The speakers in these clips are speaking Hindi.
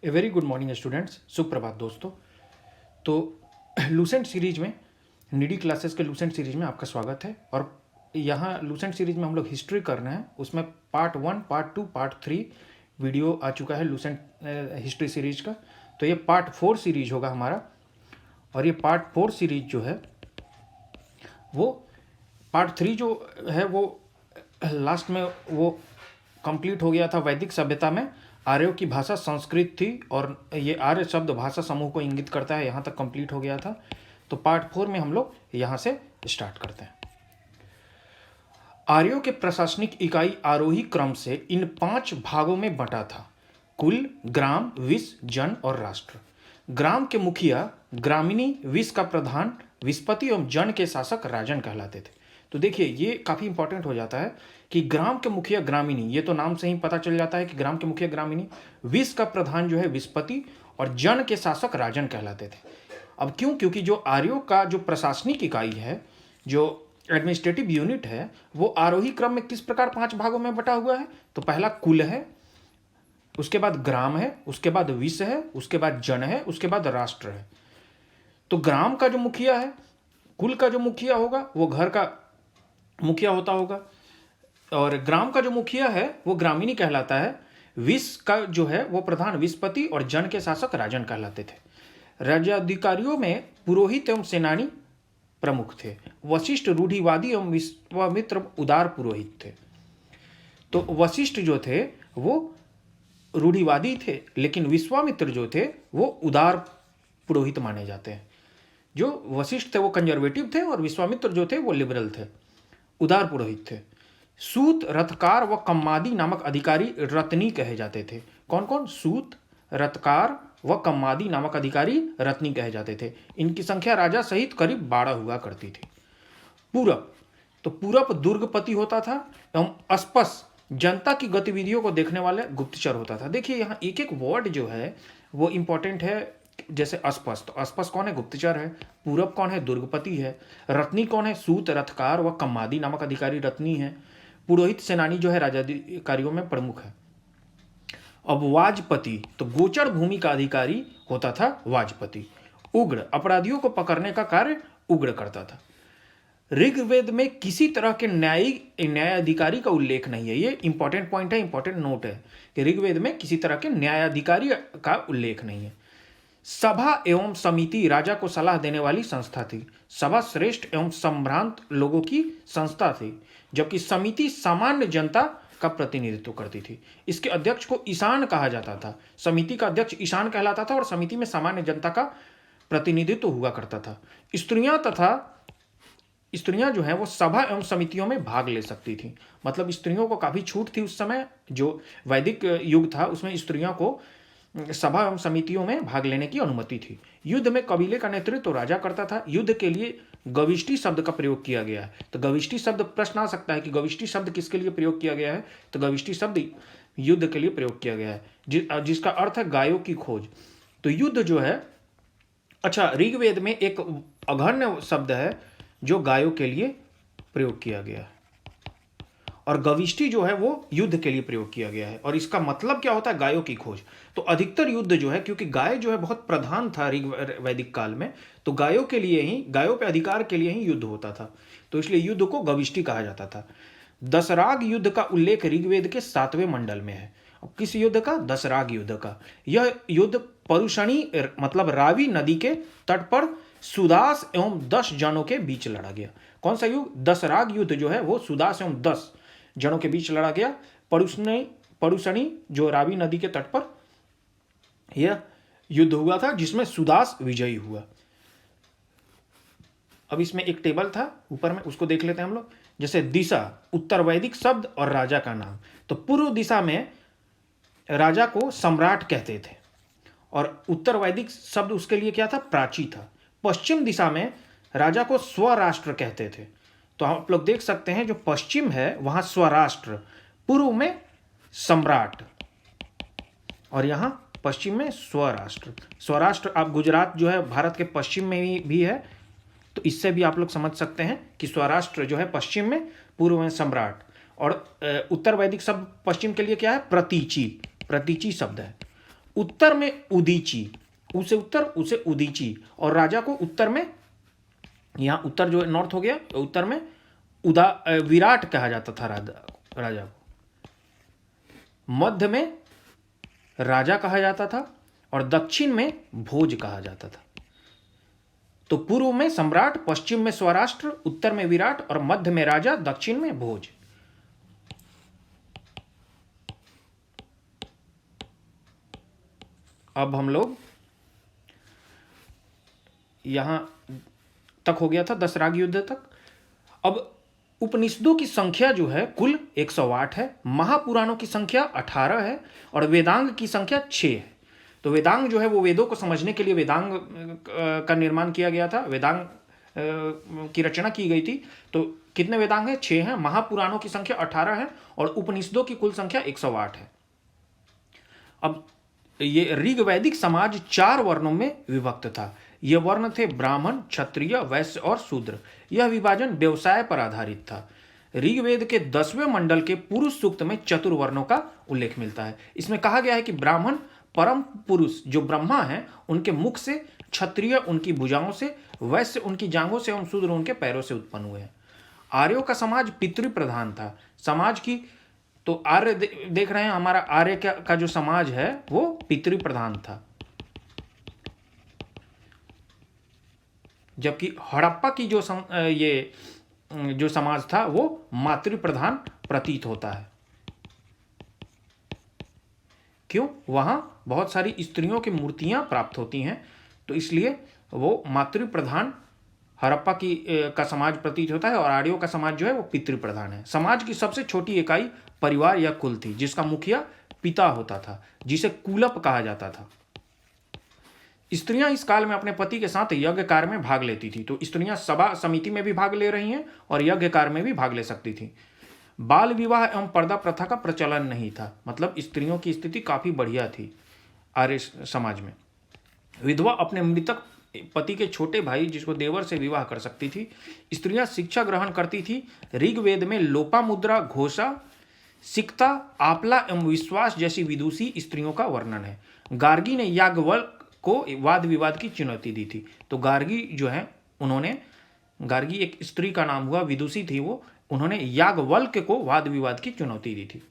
A very good morning students, सुप्रभात दोस्तों। तो लूसेंट सीरीज में, नीडी क्लासेस के लूसेंट सीरीज में आपका स्वागत है। और यहाँ लूसेंट सीरीज में हम लोग हिस्ट्री कर रहे हैं। उसमें पार्ट 1, पार्ट 2, पार्ट 3 वीडियो आ चुका है लूसेंट हिस्ट्री सीरीज का। तो ये पार्ट 4 सीरीज होगा हमारा। और ये पार्ट 4 सीरीज जो है वो पार्ट 3 जो है वो लास्ट में वो कंप्लीट हो गया था। वैदिक सभ्यता में आर्यों की भाषा संस्कृत थी और ये आर्य शब्द भाषा समूह को इंगित करता है, यहाँ तक कंप्लीट हो गया था। तो पार्ट 4 में हम लोग यहाँ से स्टार्ट करते हैं। आर्यों के प्रशासनिक इकाई आरोही क्रम से इन 5 भागों में बंटा था: कुल, ग्राम, विष, जन और राष्ट्र। ग्राम के मुखिया ग्रामीणी, विष का प्रधान विस्पति एवं जन के शासक राजन कहलाते थे। तो देखिए ये काफ़ी इंपॉर्टेंट हो जाता है कि ग्राम के मुखिया ग्रामीणी, ये तो नाम से ही पता चल जाता है कि ग्राम के मुखिया ग्रामीणी, विष का प्रधान जो है विस्पति और जन के शासक राजन कहलाते थे। अब क्यों? क्योंकि जो आर्यों का जो प्रशासनिक इकाई है, जो एडमिनिस्ट्रेटिव यूनिट है, वो आरोही क्रम में किस प्रकार 5 भागों में बटा हुआ है। तो पहला कुल है, उसके बाद ग्राम है, उसके बाद विष है, उसके बाद जन है, उसके बाद राष्ट्र है। तो ग्राम का जो मुखिया है, कुल का जो मुखिया होगा वो घर का मुखिया होता होगा, और ग्राम का जो मुखिया है वो ग्रामीणी कहलाता है। विष का जो है वो प्रधान विस्पति और जन के शासक राजन कहलाते थे। राज्याधिकारियों में पुरोहित एवं सेनानी प्रमुख थे। वशिष्ठ रूढ़िवादी एवं विश्वामित्र उदार पुरोहित थे। तो वशिष्ठ जो थे वो रूढ़िवादी थे, लेकिन विश्वामित्र जो थे वो उदार पुरोहित माने जाते हैं। जो वशिष्ठ थे वो कंजर्वेटिव थे और विश्वामित्र जो थे वो लिबरल थे, उदार पुरोहित थे। सूत, रथकार व कम्मादी नामक अधिकारी रत्नी कहे जाते थे। कौन कौन? सूत, रथकार व कम्मादी नामक अधिकारी रत्नी कहे जाते थे। इनकी संख्या राजा सहित करीब 12 हुआ करती थी। पूरब, तो पूरब दुर्गपति होता था एवं अस्पस जनता की गतिविधियों को देखने वाले गुप्तचर होता था। देखिए यहाँ एक एक वर्ड जो है वो इंपॉर्टेंट है। जैसे अस्पस, तो अस्पस कौन है? गुप्तचर है। पूरब कौन है? दुर्गपति है। रत्नी कौन है? सूत, रथकार व कम्मादी नामक अधिकारी रत्नी है। पुरोहित सेनानी जो है राज्याधिकारियों में प्रमुख है। अब वाजपति, तो गोचर भूमि का अधिकारी होता था वाजपति। उग्र, अपराधियों को पकड़ने का कार्य उग्र करता था। ऋग्वेद में किसी तरह के न्यायाधिकारी का उल्लेख नहीं है। ये इंपॉर्टेंट पॉइंट है, इंपॉर्टेंट नोट है कि ऋग्वेद में किसी तरह के न्यायाधिकारी का उल्लेख नहीं है। सभा एवं समिति राजा को सलाह देने वाली संस्था थी। सभा श्रेष्ठ एवं संभ्रांत लोगों की संस्था थी, जबकि समिति सामान्य जनता का प्रतिनिधित्व करती थी। इसके अध्यक्ष को ईशान कहा जाता था। समिति का अध्यक्ष ईशान कहलाता था और समिति में सामान्य जनता का प्रतिनिधित्व हुआ करता था। स्त्रियां जो है वो सभा एवं समितियों में भाग ले सकती थी। मतलब स्त्रियों को काफी छूट थी उस समय। जो वैदिक युग था उसमें स्त्रियों को सभा एवं समितियों में भाग लेने की अनुमति थी। युद्ध में कबीले का नेतृत्व राजा करता था। युद्ध के लिए गविष्टि शब्द का प्रयोग किया गया है। तो गविष्टि शब्द, प्रश्न आ सकता है कि गविष्टि शब्द किसके लिए प्रयोग किया गया है। तो गविष्टि शब्द युद्ध के लिए प्रयोग किया गया है, जिसका अर्थ है गायों की खोज। तो युद्ध जो है, अच्छा, ऋग्वेद में एक अघन्य शब्द है जो गायों के लिए प्रयोग किया गया है, और गविष्टि जो है वो युद्ध के लिए प्रयोग किया गया है। और इसका मतलब क्या होता है? गायों की खोज। तो अधिकतर युद्ध जो है, क्योंकि गाय जो है बहुत प्रधान था वैदिक काल में, तो गायों के लिए ही, गायों पे अधिकार के लिए ही युद्ध होता था। तो इसलिए युद्ध को गविष्टि कहा जाता था। दशराग युद्ध का उल्लेख ऋग्वेद के 7वें मंडल में है। अब किस युद्ध का? दशराग युद्ध का। यह युद्ध परुषणी मतलब रावी नदी के तट पर सुदास एवं 10 जनों के बीच लड़ा गया। कौन सा युद्ध? दशराग युद्ध जो है वो सुदास एवं 10 जनों के बीच लड़ा गया। परुषणी जो रावी नदी के तट पर यह युद्ध हुआ था, जिसमें सुदास विजयी हुआ। अब इसमें एक टेबल था ऊपर में, उसको देख लेते हैं हम लोग। जैसे दिशा, उत्तर वैदिक शब्द और राजा का नाम। तो पूर्व दिशा में राजा को सम्राट कहते थे, और उत्तर वैदिक शब्द उसके लिए क्या था? प्राची था। पश्चिम दिशा में राजा को स्वराष्ट्र कहते थे। तो आप लोग देख सकते हैं जो पश्चिम है वहां स्वराष्ट्र, पूर्व में सम्राट, और यहां पश्चिम में स्वराष्ट्र। स्वराष्ट्र, आप गुजरात जो है भारत के पश्चिम में भी है, तो इससे भी आप लोग समझ सकते हैं कि स्वराष्ट्र जो है पश्चिम में, पूर्व में सम्राट। और उत्तर वैदिक शब्द पश्चिम के लिए क्या है? प्रतीची, प्रतीची शब्द है। उत्तर में उदीची, उसे उत्तर उसे उदीची, और राजा को उत्तर में, यहाँ उत्तर जो नॉर्थ हो गया, उत्तर में विराट कहा जाता था राजा को, मध्य में राजा कहा जाता था और दक्षिण में भोज कहा जाता था। तो पूर्व में सम्राट, पश्चिम में स्वराष्ट्र, उत्तर में विराट और मध्य में राजा, दक्षिण में भोज। अब हम लोग यहां तक हो गया था दशराग युद्ध तक। अब उपनिषदों की संख्या जो है कुल 108 है, महापुराणों की संख्या 18 है और वेदांग की संख्या 6 है। तो वेदांग जो है वो वेदों को समझने के लिए वेदांग का निर्माण किया गया था, वेदांग की रचना की गई थी। तो कितने वेदांग हैं? 6 हैं। महापुराणों की संख्या 18 है और उपनिषदों की कुल संख्या 108 है। अब ये ऋग वैदिक समाज 4 वर्णों में विभक्त था। ये वर्ण थे ब्राह्मण, क्षत्रिय, वैश्य और शूद्र। यह विभाजन व्यवसाय पर आधारित था। ऋग्वेद के 10वें मंडल के पुरुष सूक्त में चतुर्वर्णों का उल्लेख मिलता है। इसमें कहा गया है कि ब्राह्मण परम पुरुष जो ब्रह्मा हैं उनके मुख से, क्षत्रिय उनकी भुजाओं से, वैश्य उनकी जांघों से एवं शूद्र उनके पैरों से उत्पन्न हुए हैं। आर्यों का समाज पितृ प्रधान था। समाज की तो आर्य देख रहे हैं, हमारा आर्य का जो समाज है वो पितृ प्रधान था, जबकि हड़प्पा की जो समाज था वो मातृ प्रधान प्रतीत होता है। क्यों? वहां बहुत सारी स्त्रियों की मूर्तियां प्राप्त होती हैं, तो इसलिए वो मातृ प्रधान हड़प्पा का समाज प्रतीत होता है और आर्यों का समाज जो है वो पितृ प्रधान है। समाज की सबसे छोटी इकाई परिवार या कुल थी, जिसका मुखिया पिता होता था, जिसे कुलप कहा जाता था। स्त्रियां इस काल में अपने पति के साथ यज्ञ कार्य में भाग लेती थी। तो स्त्रियां सभा समिति में भी भाग ले रही हैं और यज्ञ कार्य में भी भाग ले सकती थी। बाल विवाह एवं पर्दा प्रथा का प्रचलन नहीं था, मतलब स्त्रियों की स्थिति काफी बढ़िया थी आर्य समाज में। विधवा अपने मृतक पति के छोटे भाई जिसको देवर से विवाह कर सकती थी। स्त्रियां शिक्षा ग्रहण करती थी। ऋग्वेद में लोपामुद्रा, घोषा, सिक्ता, आप्ला एवं विश्वास जैसी विदुषी स्त्रियों का वर्णन है। गार्गी ने याज्ञवल्क्य को वाद विवाद की चुनौती दी थी। तो गार्गी जो है गार्गी एक स्त्री का नाम हुआ, विदुषी थी वो, उन्होंने याज्ञवल्क्य को वाद विवाद की चुनौती दी थी।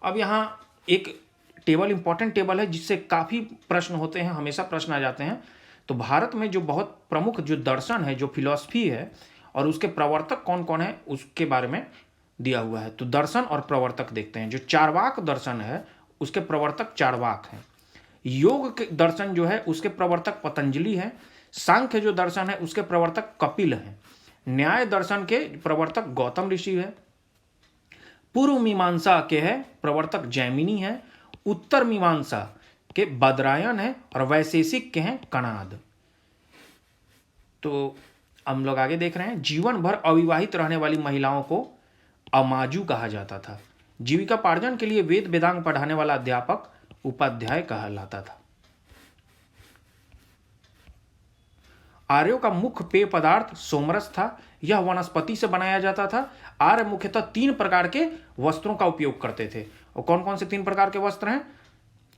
अब यहाँ एक टेबल, इंपॉर्टेंट टेबल है जिससे काफी प्रश्न होते हैं, हमेशा प्रश्न आ जाते हैं। तो भारत में जो बहुत प्रमुख जो दर्शन है, जो फिलॉसफी है और उसके प्रवर्तक कौन कौन है उसके बारे में दिया हुआ है। तो दर्शन और प्रवर्तक देखते हैं। जो चार्वाक दर्शन है उसके प्रवर्तक चार्वाक हैं। योग के दर्शन जो है उसके प्रवर्तक पतंजलि हैं। सांख्य जो दर्शन है उसके प्रवर्तक कपिल हैं। न्याय दर्शन के प्रवर्तक गौतम ऋषि है। पूर्व मीमांसा के है प्रवर्तक जैमिनी है। उत्तर मीमांसा के बदरायन है और वैशेषिक के हैं कणाद। तो हम लोग आगे देख रहे हैं। जीवन भर अविवाहित रहने वाली महिलाओं को अमाजू कहा जाता था। जीविकापार्जन के लिए वेद वेदांग पढ़ाने वाला अध्यापक उपाध्याय कहलाता था। आर्यों का मुख्य पेय पदार्थ सोमरस था। यह वनस्पति से बनाया जाता था। आर्य मुख्यतः 3 प्रकार के वस्त्रों का उपयोग करते थे। और कौन कौन से 3 प्रकार के वस्त्र हैं?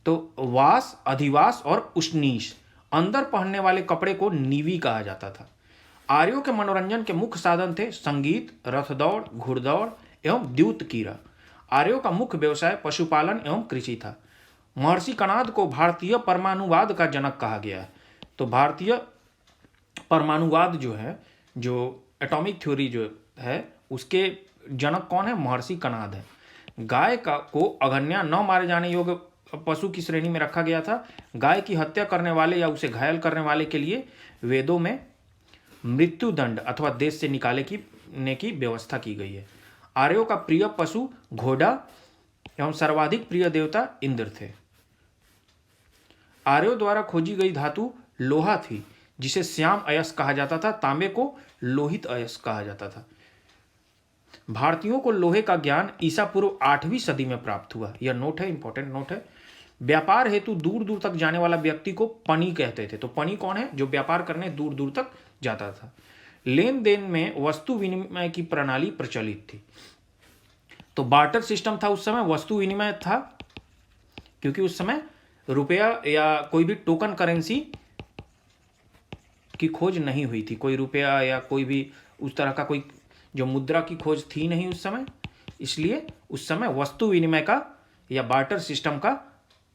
तो वास, अधिवास और उष्णीश। अंदर पहनने वाले कपड़े को नीवी कहा जाता था। आर्यों के मनोरंजन के मुख्य साधन थे संगीत, रथदौड़, घुड़दौड़ एवं द्यूत कीड़ा। आर्यों का मुख्य व्यवसाय पशुपालन एवं कृषि था। महर्षि कणाद को भारतीय परमाणुवाद का जनक कहा गया है। तो भारतीय परमाणुवाद जो है, जो एटॉमिक थ्योरी जो है, उसके जनक कौन है? महर्षि कणाद है। गाय को अघन्या न मारे जाने योग्य पशु की श्रेणी में रखा गया था। गाय की हत्या करने वाले या उसे घायल करने वाले के लिए वेदों में मृत्युदंड अथवा देश से निकालने की व्यवस्था की गई है। आर्यों का प्रिय पशु घोड़ा एवं सर्वाधिक प्रिय देवता इंद्र थे। आर्यों द्वारा खोजी गई धातु लोहा थी, जिसे श्याम अयस्क कहा जाता था। तांबे को लोहित अयस्क कहा जाता था। भारतीयों को लोहे का ज्ञान ईसा पूर्व 8वीं सदी में प्राप्त हुआ। यह नोट है, इंपॉर्टेंट नोट है। व्यापार हेतु दूर दूर तक जाने वाला व्यक्ति को पनी कहते थे। तो पनी कौन है? जो व्यापार करने दूर दूर तक जाता था। लेन देन में वस्तु विनिमय की प्रणाली प्रचलित थी। तो बार्टर सिस्टम था उस समय, वस्तु विनिमय था, क्योंकि उस समय रुपया या कोई भी टोकन करेंसी की खोज नहीं हुई थी। कोई रुपया या कोई भी उस तरह का कोई जो मुद्रा की खोज थी नहीं उस समय, इसलिए उस समय वस्तु विनिमय का या बार्टर सिस्टम का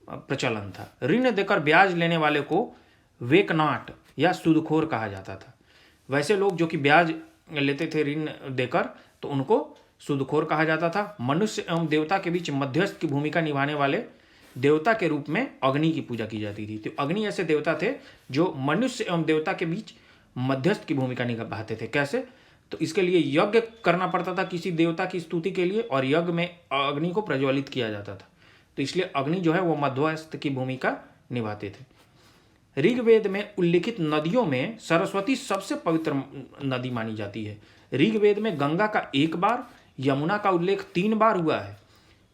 प्रचलन था। ऋण देकर ब्याज लेने वाले को वेकनाट या सूदखोर कहा जाता था। वैसे लोग जो कि ब्याज लेते थे ऋण देकर, तो उनको सूदखोर कहा जाता था। मनुष्य एवं देवता के बीच मध्यस्थ की भूमिका निभाने वाले देवता के रूप में अग्नि की पूजा की जाती थी। तो अग्नि ऐसे देवता थे जो मनुष्य एवं देवता के बीच मध्यस्थ की भूमिका निभाते थे। कैसे? तो इसके लिए यज्ञ करना पड़ता था किसी देवता की स्तुति के लिए, और यज्ञ में अग्नि को प्रज्वलित किया जाता था। तो इसलिए अग्नि जो है वो मध्यस्थ की भूमिका निभाते थे। ऋग्वेद में उल्लिखित नदियों में सरस्वती सबसे पवित्र नदी मानी जाती है। ऋग्वेद में गंगा का 1 बार, यमुना का उल्लेख 3 बार हुआ है।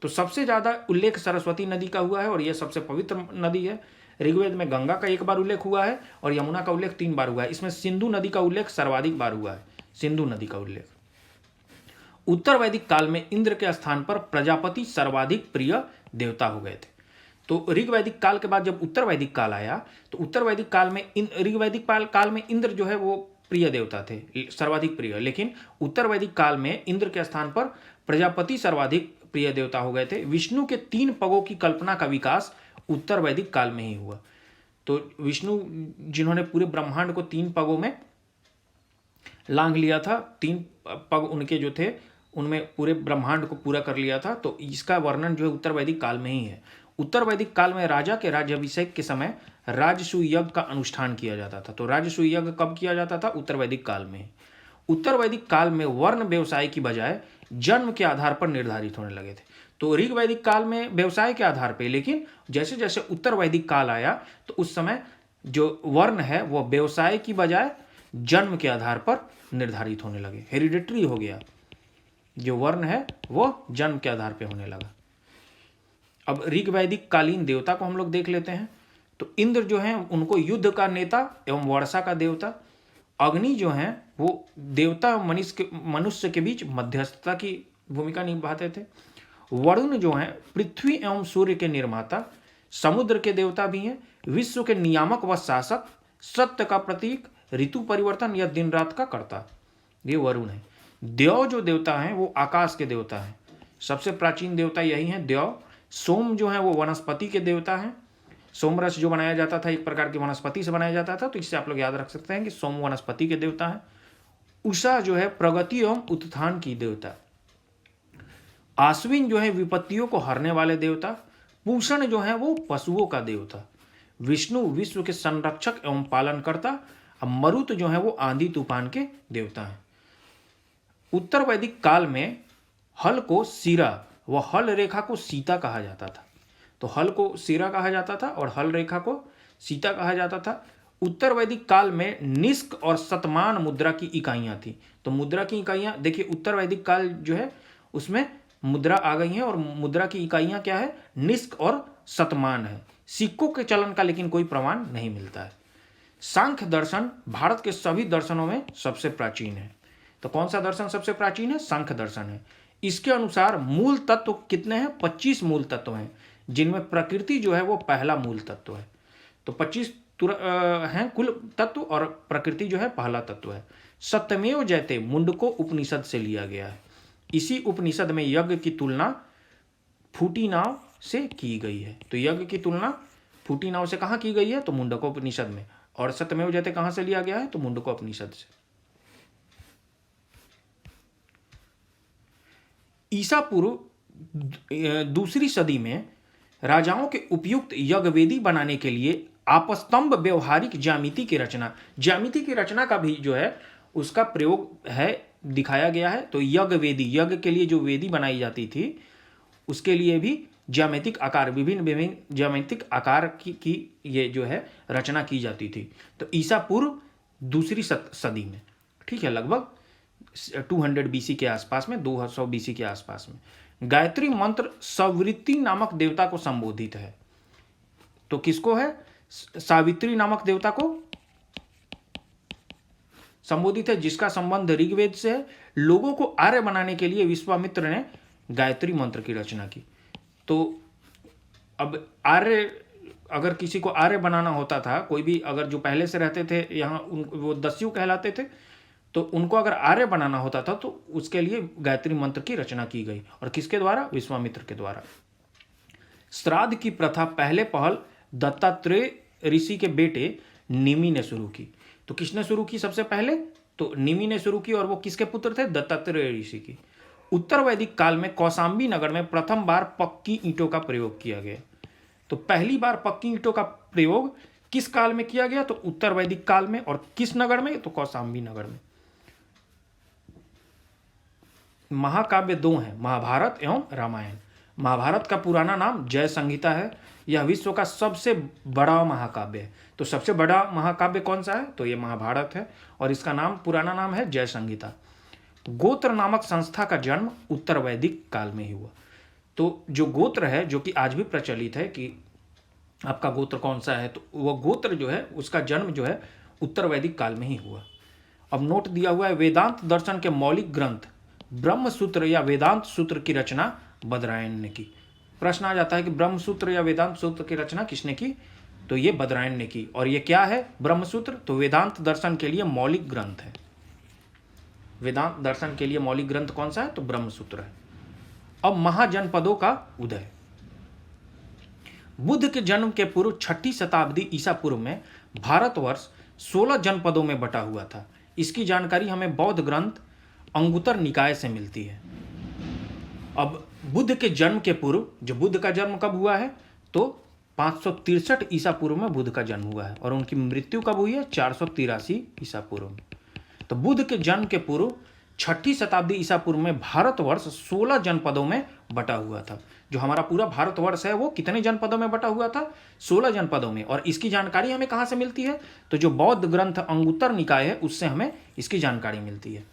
तो सबसे ज़्यादा उल्लेख सरस्वती नदी का हुआ है और यह सबसे पवित्र नदी है। ऋग्वेद में गंगा का 1 बार उल्लेख हुआ है और यमुना का उल्लेख 3 बार हुआ है। इसमें सिंधु नदी का उल्लेख सर्वाधिक बार हुआ है, सिंधु नदी का उल्लेख। उत्तर वैदिक काल में इंद्र के स्थान पर प्रजापति सर्वाधिक प्रिय देवता हो गए थे। तो ऋग वैदिक काल के बाद जब उत्तर वैदिक काल आया, तो उत्तर वैदिक काल में ऋग वैदिक काल में इंद्र जो है वो प्रिय देवता थे, सर्वाधिक प्रिय। लेकिन उत्तर वैदिक काल में इंद्र के स्थान पर प्रजापति सर्वाधिक प्रिय देवता हो गए थे। विष्णु के 3 पगों की कल्पना का विकास उत्तर वैदिक काल में ही हुआ। तो विष्णु जिन्होंने पूरे ब्रह्मांड को 3 पगों में लांघ लिया था, 3 पग उनके जो थे उनमें पूरे ब्रह्मांड को पूरा कर लिया था। तो इसका वर्णन जो है उत्तर वैदिक काल में ही है। उत्तर वैदिक काल में राजा के राज्याभिषेक के समय राजसूय यज्ञ का अनुष्ठान किया जाता था। तो राजसूय यज्ञ कब किया जाता था? उत्तर वैदिक काल में। उत्तर वैदिक काल में वर्ण व्यवसाय की बजाय जन्म के आधार पर निर्धारित होने लगे थे। तो ऋग वैदिक काल में व्यवसाय के आधार पर, लेकिन जैसे जैसे उत्तर वैदिक काल आया तो उस समय जो वर्ण है वह व्यवसाय की बजाय जन्म के आधार पर निर्धारित होने लगे। हेरिडिटरी हो गया, जो वर्ण है वो जन्म के आधार पर होने लगा। अब ऋग वैदिक कालीन देवता को हम लोग देख लेते हैं। तो इंद्र जो है उनको युद्ध का नेता एवं वर्षा का देवता, अग्नि जो है वो देवता एवं मनुष्य के बीच मध्यस्थता की भूमिका निभाते थे। वरुण जो है पृथ्वी एवं सूर्य के निर्माता, समुद्र के देवता भी हैं, विश्व के नियामक व शासक, सत्य का प्रतीक, ऋतु परिवर्तन या दिन रात का कर्ता, ये वरुण है। देव जो देवता हैं वो आकाश के देवता हैं। सबसे प्राचीन देवता यही हैं देव। सोम जो है वो वनस्पति के देवता हैं। सोमरस जो बनाया जाता था एक प्रकार की वनस्पति से बनाया जाता था, तो इससे आप लोग याद रख सकते हैं कि सोम वनस्पति के देवता हैं। उषा जो है प्रगति एवं उत्थान की देवता। आश्विन जो है विपत्तियों को हरने वाले देवता। पूषण जो है वो पशुओं का देवता। विष्णु विश्व के संरक्षक एवं पालनकर्ता। अब मरुत जो है वो आंधी तूफान के देवता हैं। उत्तर वैदिक काल में हल को सिरा व हल रेखा को सीता कहा जाता था। तो हल को सिरा कहा जाता था और हल रेखा को सीता कहा जाता था। उत्तर वैदिक काल में निष्क और शतमान मुद्रा की इकाइयां थी। तो मुद्रा की इकाइयां देखिए, उत्तर वैदिक काल जो है उसमें मुद्रा आ गई है और मुद्रा की इकाइयां क्या है? निष्क और शतमान है। सिक्कों के चलन का लेकिन कोई प्रमाण नहीं मिलता है। सांख्य दर्शन भारत के सभी दर्शनों में सबसे प्राचीन है। तो कौन सा दर्शन सबसे प्राचीन है? सांख्य दर्शन है। इसके अनुसार मूल तत्व कितने हैं? 25 मूल तत्व हैं, जिनमें प्रकृति जो है वो पहला मूल तत्व है। तो 25 हैं कुल तत्व और प्रकृति जो है पहला तत्व है। सत्यमेव जयते मुंडको उपनिषद से लिया गया है। इसी उपनिषद में यज्ञ की तुलना फूटी नाव से की गई है। तो यज्ञ की तुलना फूटी नाव से कहाँ की गई है? तो मुंडको उपनिषद में। और सत्यमेव जयते कहाँ से लिया गया है? तो मुंडको उपनिषद से। ईसा पूर्व 2री सदी में राजाओं के उपयुक्त यज्ञवेदी बनाने के लिए आपस्तंभ व्यवहारिक ज्यामिति की रचना का भी जो है उसका प्रयोग है, दिखाया गया है। तो यज्ञ के लिए जो वेदी बनाई जाती थी उसके लिए भी ज्यामितिक आकार, विभिन्न ज्यामितिक आकार की ये जो है रचना की जाती थी। तो ईसा पूर्व 2री सदी में, ठीक है, लगभग 200 BC के आसपास में, 200 BC के आसपास में गायत्री मंत्र सवृत्ति नामक देवता को संबोधित है। तो किसको है? सावित्री नामक देवता को संबोधित है, जिसका संबंध ऋग्वेद से है। लोगों को आर्य बनाने के लिए विश्वामित्र ने गायत्री मंत्र की रचना की। तो अब आर्य अगर किसी को आर्य बनाना होता था, कोई भी अगर जो पहले से रहते थे यहाँ वो दस्यु कहलाते थे, तो उनको अगर आर्य बनाना होता था तो उसके लिए गायत्री मंत्र की रचना की गई। और किसके द्वारा? विश्वामित्र के द्वारा। श्राद्ध की प्रथा पहले पहल दत्तात्रेय ऋषि के बेटे निमि ने शुरू की। तो किसने शुरू की सबसे पहले? तो निमि ने शुरू की, और वो किसके पुत्र थे? दत्तात्रेय ऋषि की। उत्तर वैदिक काल में कौशाम्बी नगर में प्रथम बार पक्की ईंटों का प्रयोग किया गया। तो पहली बार पक्की ईंटों का प्रयोग किस काल में किया गया? तो उत्तर वैदिक काल में। और किस नगर में? तो कौशाम्बी नगर में। महाकाव्य दो हैं, महाभारत एवं रामायण। महाभारत का पुराना नाम जय संहिता है। यह विश्व का सबसे बड़ा महाकाव्य है। तो सबसे बड़ा महाकाव्य कौन सा है? तो ये महाभारत है, और इसका नाम पुराना नाम है जय संहिता। गोत्र नामक संस्था का जन्म उत्तर वैदिक काल में ही हुआ। तो जो गोत्र है, जो कि आज भी प्रचलित है कि आपका गोत्र कौन सा है, तो वह गोत्र जो है उसका जन्म जो है उत्तर वैदिक काल में ही हुआ। अब नोट दिया हुआ है, वेदांत दर्शन के मौलिक ग्रंथ ब्रह्म सूत्र या वेदांत सूत्र की रचना बदरायण ने की। प्रश्न आ जाता है कि ब्रह्म सूत्र या वेदांत सूत्र की रचना किसने की? तो ये बदरायण ने की। और ये क्या है ब्रह्म सूत्र? तो वेदांत दर्शन के लिए मौलिक ग्रंथ है। वेदांत दर्शन के लिए मौलिक ग्रंथ कौन सा है? तो ब्रह्म सूत्र है। अब महाजनपदों का उदय। बुद्ध के जन्म के पूर्व 6ठी शताब्दी ईसा पूर्व में भारतवर्ष 16 जनपदों में बटा हुआ था। इसकी जानकारी हमें बौद्ध ग्रंथ अंगुत्तर निकाय से मिलती है। अब बुद्ध के जन्म के पूर्व, जो बुद्ध का जन्म कब हुआ है? तो 563 ईसा पूर्व में बुद्ध का जन्म हुआ है, और उनकी मृत्यु कब हुई है? 483 ईसा पूर्व में। तो बुद्ध के जन्म के पूर्व 6ठी शताब्दी ईसा पूर्व में भारतवर्ष 16 जनपदों में बटा हुआ था। जो हमारा पूरा भारतवर्ष है वो कितने जनपदों में बटा हुआ था? 16 जनपदों में। और इसकी जानकारी हमें कहाँ से मिलती है? तो जो बौद्ध ग्रंथ अंगुत्तर निकाय है उससे हमें इसकी जानकारी मिलती है।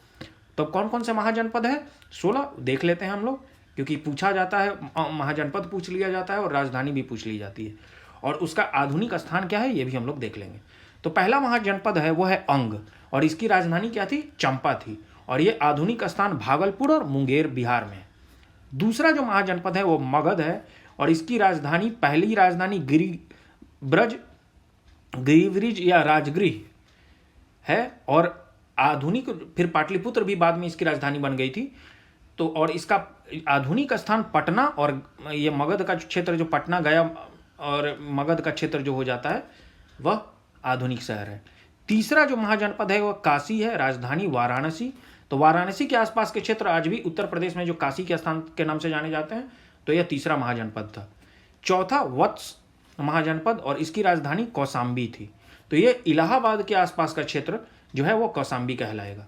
तो कौन कौन से महाजनपद है? 16 देख लेते हैं हम लोग, क्योंकि पूछा जाता है, महाजनपद पूछ लिया जाता है और राजधानी भी पूछ ली जाती है, और उसका आधुनिक स्थान क्या है ये भी हम लोग देख लेंगे। तो पहला महाजनपद है वो है अंग, और इसकी राजधानी क्या थी? चंपा थी, और ये आधुनिक स्थान भागलपुर और मुंगेर बिहार में। दूसरा जो महाजनपद है वो मगध है, और इसकी राजधानी, पहली राजधानी गिरिब्रिज या राजगृह है, और आधुनिक फिर पाटलिपुत्र भी बाद में इसकी राजधानी बन गई थी। तो और इसका आधुनिक स्थान पटना, और ये मगध का क्षेत्र जो पटना गया और मगध का क्षेत्र जो हो जाता है वह आधुनिक शहर है। तीसरा जो महाजनपद है वह काशी है, राजधानी वाराणसी। तो वाराणसी के आसपास के क्षेत्र आज भी उत्तर प्रदेश में जो काशी के स्थान के नाम से जाने जाते हैं, तो यह तीसरा महाजनपद था। चौथा वत्स महाजनपद, और इसकी राजधानी कौशाम्बी थी। तो ये इलाहाबाद के आसपास का क्षेत्र जो है वो कौशाम्बी कहलाएगा,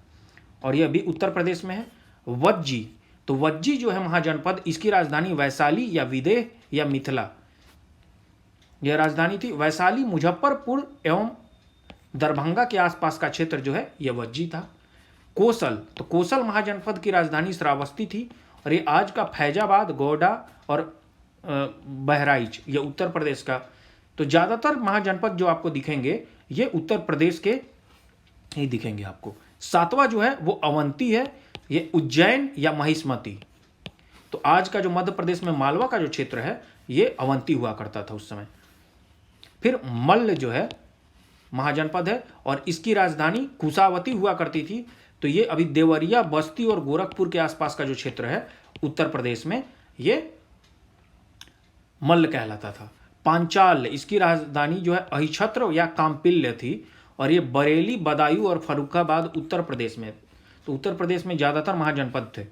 और यह भी उत्तर प्रदेश में है। वज्जी, तो वज्जी जो है महाजनपद, इसकी राजधानी वैशाली या विदेह या मिथिला यह राजधानी थी। वैशाली, मुजफ्फरपुर एवं दरभंगा के आसपास का क्षेत्र जो है यह वज्जी था। कोसल, तो कोसल महाजनपद की राजधानी श्रावस्ती थी, और ये आज का फैजाबाद, गोड्डा और बहराइच ये उत्तर प्रदेश का। तो ज़्यादातर महाजनपद जो आपको दिखेंगे ये उत्तर प्रदेश के ही दिखेंगे आपको। सातवां जो है वो अवंती है, ये उज्जैन या महिष्मती। तो आज का जो मध्य प्रदेश में मालवा का जो क्षेत्र है ये अवंती हुआ करता था उस समय। फिर मल्ल जो है महाजनपद है, और इसकी राजधानी कुशावती हुआ करती थी। तो ये अभी देवरिया, बस्ती और गोरखपुर के आसपास का जो क्षेत्र है उत्तर प्रदेश में ये मल्ल कहलाता था। पांचाल, इसकी राजधानी जो है अहिछत्र या काम्पिल्य थी, और ये बरेली, बदायूं और फर्रुखाबाद उत्तर प्रदेश में। तो उत्तर प्रदेश में ज़्यादातर महाजनपद थे।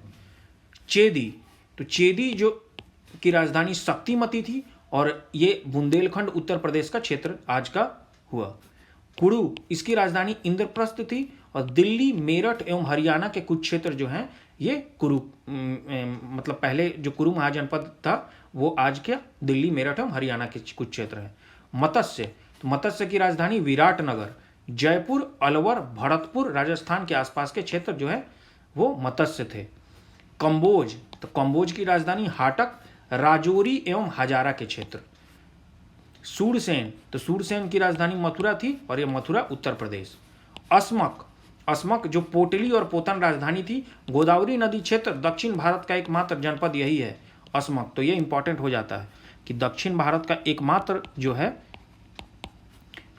चेदी, तो चेदी जो की राजधानी शक्तिमती थी, और ये बुंदेलखंड उत्तर प्रदेश का क्षेत्र आज का हुआ। कुड़ू, इसकी राजधानी इंद्रप्रस्थ थी, और दिल्ली, मेरठ एवं हरियाणा के कुछ क्षेत्र जो हैं ये कुरु मतलब पहले जो कुरु महाजनपद था वो आज के दिल्ली, मेरठ एवं हरियाणा के कुछ क्षेत्र हैं। मत्स्य, तो मत्स्य की राजधानी विराटनगर। जयपुर, अलवर, भरतपुर राजस्थान के आसपास के क्षेत्र जो है वो मत्स्य थे। कंबोज, तो कंबोज की राजधानी हाटक, राजौरी एवं हजारा के क्षेत्र। सूरसेन, तो सूरसेन की राजधानी मथुरा थी, और यह मथुरा उत्तर प्रदेश। अस्मक, अस्मक जो पोटली और पोतन राजधानी थी। गोदावरी नदी क्षेत्र, दक्षिण भारत का एकमात्र जनपद यही है अस्मक। तो ये इंपॉर्टेंट हो जाता है कि दक्षिण भारत का एकमात्र जो है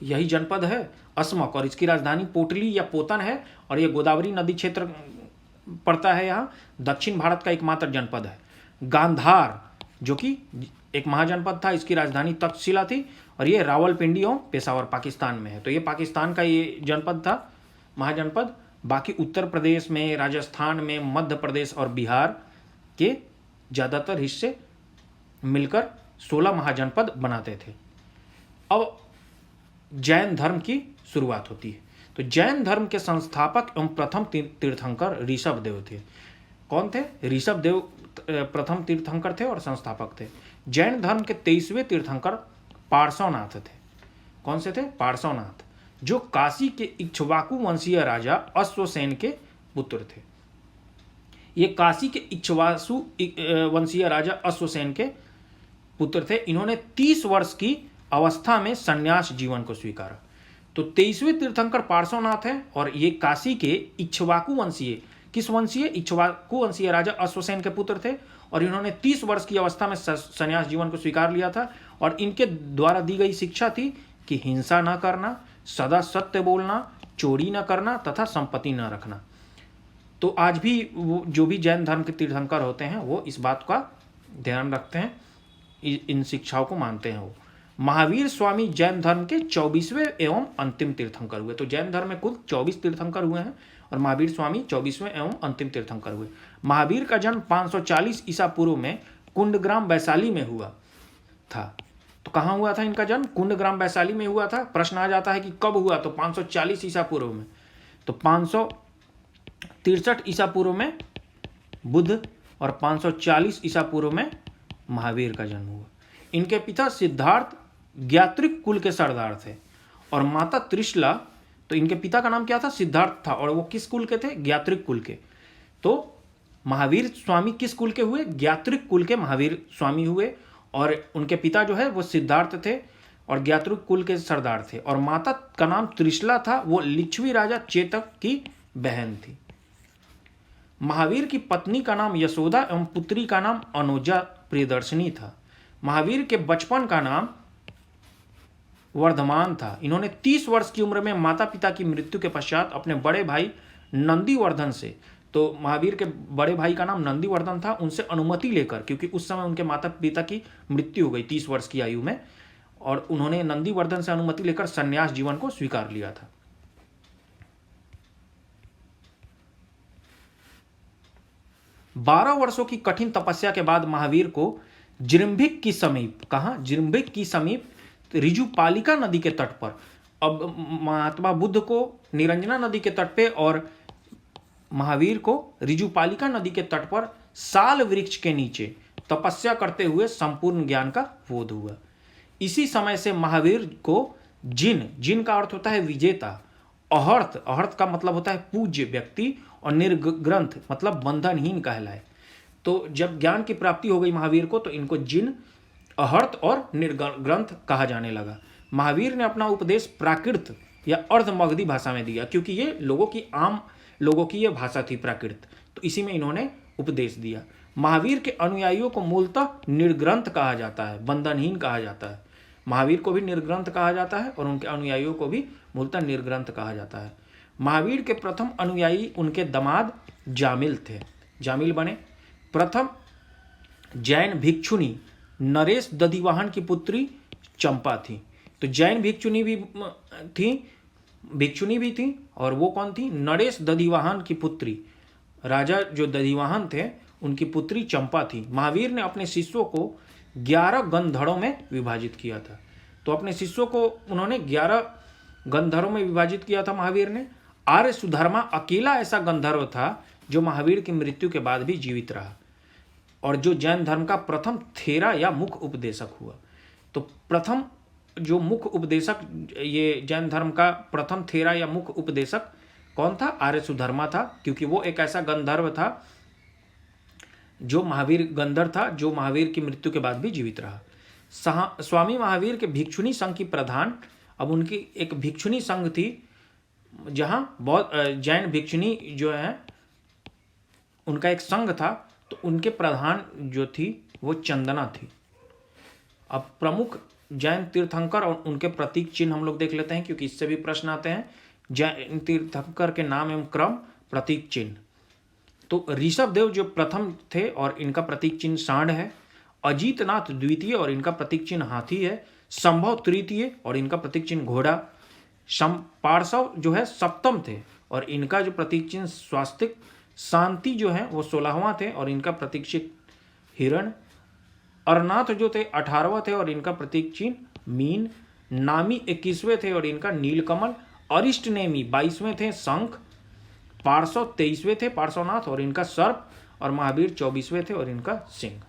यही जनपद है अस्मक, और इसकी राजधानी पोटली या पोतन है, और ये गोदावरी नदी क्षेत्र पड़ता है यहाँ। दक्षिण भारत का एकमात्र जनपद है। गांधार जो कि एक महाजनपद था, इसकी राजधानी तक्षशिला थी, और ये रावलपिंडी और पेशावर पाकिस्तान में है। तो ये पाकिस्तान का ये जनपद था, महाजनपद। बाकी उत्तर प्रदेश में, राजस्थान में, मध्य प्रदेश और बिहार के ज़्यादातर हिस्से मिलकर 16 महाजनपद बनाते थे। अब जैन धर्म की शुरुआत होती है। तो जैन धर्म के संस्थापक एवं प्रथम तीर्थंकर ऋषभ देव थे। कौन थे? ऋषभ देव प्रथम तीर्थंकर थे और संस्थापक थे। जैन धर्म के 23वें तीर्थंकर पार्श्वनाथ थे। कौन से थे? पार्श्वनाथ, जो काशी के इक्ष्वाकु वंशीय राजा अश्वसेन के पुत्र थे। ये काशी के इक्ष्वाकु वंशीय राजा अश्वसेन के पुत्र थे। इन्होंने 30 वर्ष की अवस्था में संन्यास जीवन को स्वीकारा। तो 23वें तीर्थंकर पार्श्वनाथ है, और ये काशी के इक्ष्वाकु वंशीय, किस वंशीय? इक्ष्वाकु वंशीय राजा अश्वसेन के पुत्र थे, और इन्होंने 30 वर्ष की अवस्था में संन्यास जीवन को स्वीकार लिया था। और इनके द्वारा दी गई शिक्षा थी कि हिंसा न करना, सदा सत्य बोलना, चोरी न करना तथा संपत्ति न रखना। तो आज भी वो जो भी जैन धर्म के तीर्थंकर होते हैं वो इस बात का ध्यान रखते हैं, इन शिक्षाओं को मानते हैं। वो महावीर स्वामी जैन धर्म के 24वें एवं अंतिम तीर्थंकर हुए। तो जैन धर्म में कुल 24 तीर्थंकर हुए हैं, और महावीर स्वामी 24वें एवं अंतिम तीर्थंकर हुए। महावीर का जन्म 540 ईसा पूर्व में कुंडग्राम वैशाली में हुआ था। तो कहाँ हुआ था इनका जन्म? कुंडग्राम वैशाली में हुआ था। प्रश्न आ जाता है कि कब हुआ? तो 540 ईसा पूर्व में। तो 563 ईसा पूर्व में बुद्ध, और 540 ईसा पूर्व में महावीर का जन्म हुआ। इनके पिता सिद्धार्थ ज्ञात्रिक कुल के सरदार थे, और माता त्रिशला, तो इनके पिता का नाम क्या था? सिद्धार्थ था, और वो किस कुल के थे? ज्ञात्रिक कुल के। तो महावीर स्वामी किस कुल के हुए? ज्ञात्रिक कुल के महावीर स्वामी हुए, और उनके पिता जो है वो सिद्धार्थ थे और ज्ञात्रिक कुल के सरदार थे, और माता का नाम त्रिशला था, वो लिच्छवी राजा चेतक की बहन थी। महावीर की पत्नी का नाम यशोदा एवं पुत्री का नाम अनुजा प्रियदर्शनी था। महावीर के बचपन का नाम वर्धमान था। इन्होंने 30 वर्ष की उम्र में माता पिता की मृत्यु के पश्चात अपने बड़े भाई नंदीवर्धन से, तो महावीर के बड़े भाई का नाम नंदीवर्धन था, उनसे अनुमति लेकर, क्योंकि उस समय उनके माता पिता की मृत्यु हो गई 30 वर्ष की आयु में, और उन्होंने नंदीवर्धन से अनुमति लेकर संन्यास जीवन को स्वीकार लिया था। 12 वर्षों की कठिन तपस्या के बाद महावीर को जिरंभिक की समीप, कहाँ? जिरंभिक की समीप ऋजुपालिका नदी के तट पर, अब महात्मा बुद्ध को निरंजना नदी के तट पे और महावीर को ऋजुपालिका नदी के तट पर साल वृक्ष के नीचे तपस्या करते हुए संपूर्ण ज्ञान का बोध हुआ। इसी समय से महावीर को जिन का अर्थ होता है विजेता, अहर्त का मतलब होता है पूज्य व्यक्ति, और निर्ग्रंथ मतलब बंधनहीन कहलाए। तो जब ज्ञान की प्राप्ति हो गई महावीर को, तो इनको जिन, अहर्त और निर्ग्रंथ कहा जाने लगा। महावीर ने अपना उपदेश प्राकृत या अर्धमगधी भाषा में दिया, क्योंकि ये आम लोगों की ये भाषा थी प्राकृत, तो इसी में इन्होंने उपदेश दिया। महावीर के अनुयायियों को मूलतः निर्ग्रंथ कहा जाता है, बंधनहीन कहा जाता है। महावीर को भी निर्ग्रंथ कहा जाता है, और उनके अनुयायियों को भी मूलतः निर्ग्रंथ कहा जाता है। महावीर के प्रथम अनुयायी उनके दामाद जामिल थे। जामिल बने। प्रथम जैन भिक्षुनी नरेश दधिवाहन की पुत्री चंपा थी। तो जैन भिक्षुनी भी थी, और वो कौन थी? नरेश दधिवाहन की पुत्री, राजा जो दधिवाहन थे उनकी पुत्री चंपा थी। महावीर ने अपने शिष्यों को 11 गंधर्वों में विभाजित किया था। तो अपने शिष्यों को उन्होंने 11 गंधर्वों में विभाजित किया था महावीर ने। आर्य सुधर्मा अकेला ऐसा गंधर्व था जो महावीर की मृत्यु के बाद भी जीवित रहा, और जो जैन धर्म का प्रथम थेरा या मुख्य उपदेशक हुआ। तो प्रथम जो मुख्य उपदेशक, ये जैन धर्म का प्रथम थेरा या मुख्य उपदेशक कौन था? आर्य सुधर्मा था, क्योंकि वो एक ऐसा गंधर्व था जो महावीर की मृत्यु के बाद भी जीवित रहा। स्वामी महावीर के भिक्षुणी संघ की प्रधान, अब उनकी एक भिक्षुणी संघ थी, जहाँ बहुत जैन भिक्षुणी जो है उनका एक संघ था, तो उनके प्रधान जो थी वो चंदना थी। अब प्रमुख जैन तीर्थंकर और उनके प्रतीक चिन्ह हम लोग देख लेते हैं, क्योंकि इससे भी प्रश्न आते हैं। जैन तीर्थंकर के नाम एवं क्रम, प्रतीक चिन्ह। तो ऋषभ देव जो प्रथम थे और इनका प्रतीक चिन्ह सांड है। अजीतनाथ द्वितीय और इनका प्रतीक चिन्ह हाथी है। संभव तृतीय और इनका प्रतीक चिन्ह घोड़ा। पार्श्व जो है सप्तम थे और इनका जो प्रतीक चिन्ह स्वास्तिक। शांति जो है वो 16वां थे और इनका प्रतीक चिन्ह हिरण। अरनाथ जो थे 18वां थे और इनका प्रतीक चिन्ह मीन। नामी 21वें थे और इनका नीलकमल। अरिष्ट नेमी 22वें थे शंख। पार्श्व 23वें थे पार्श्वनाथ और इनका सर्प। और महावीर 24वें थे और इनका सिंह।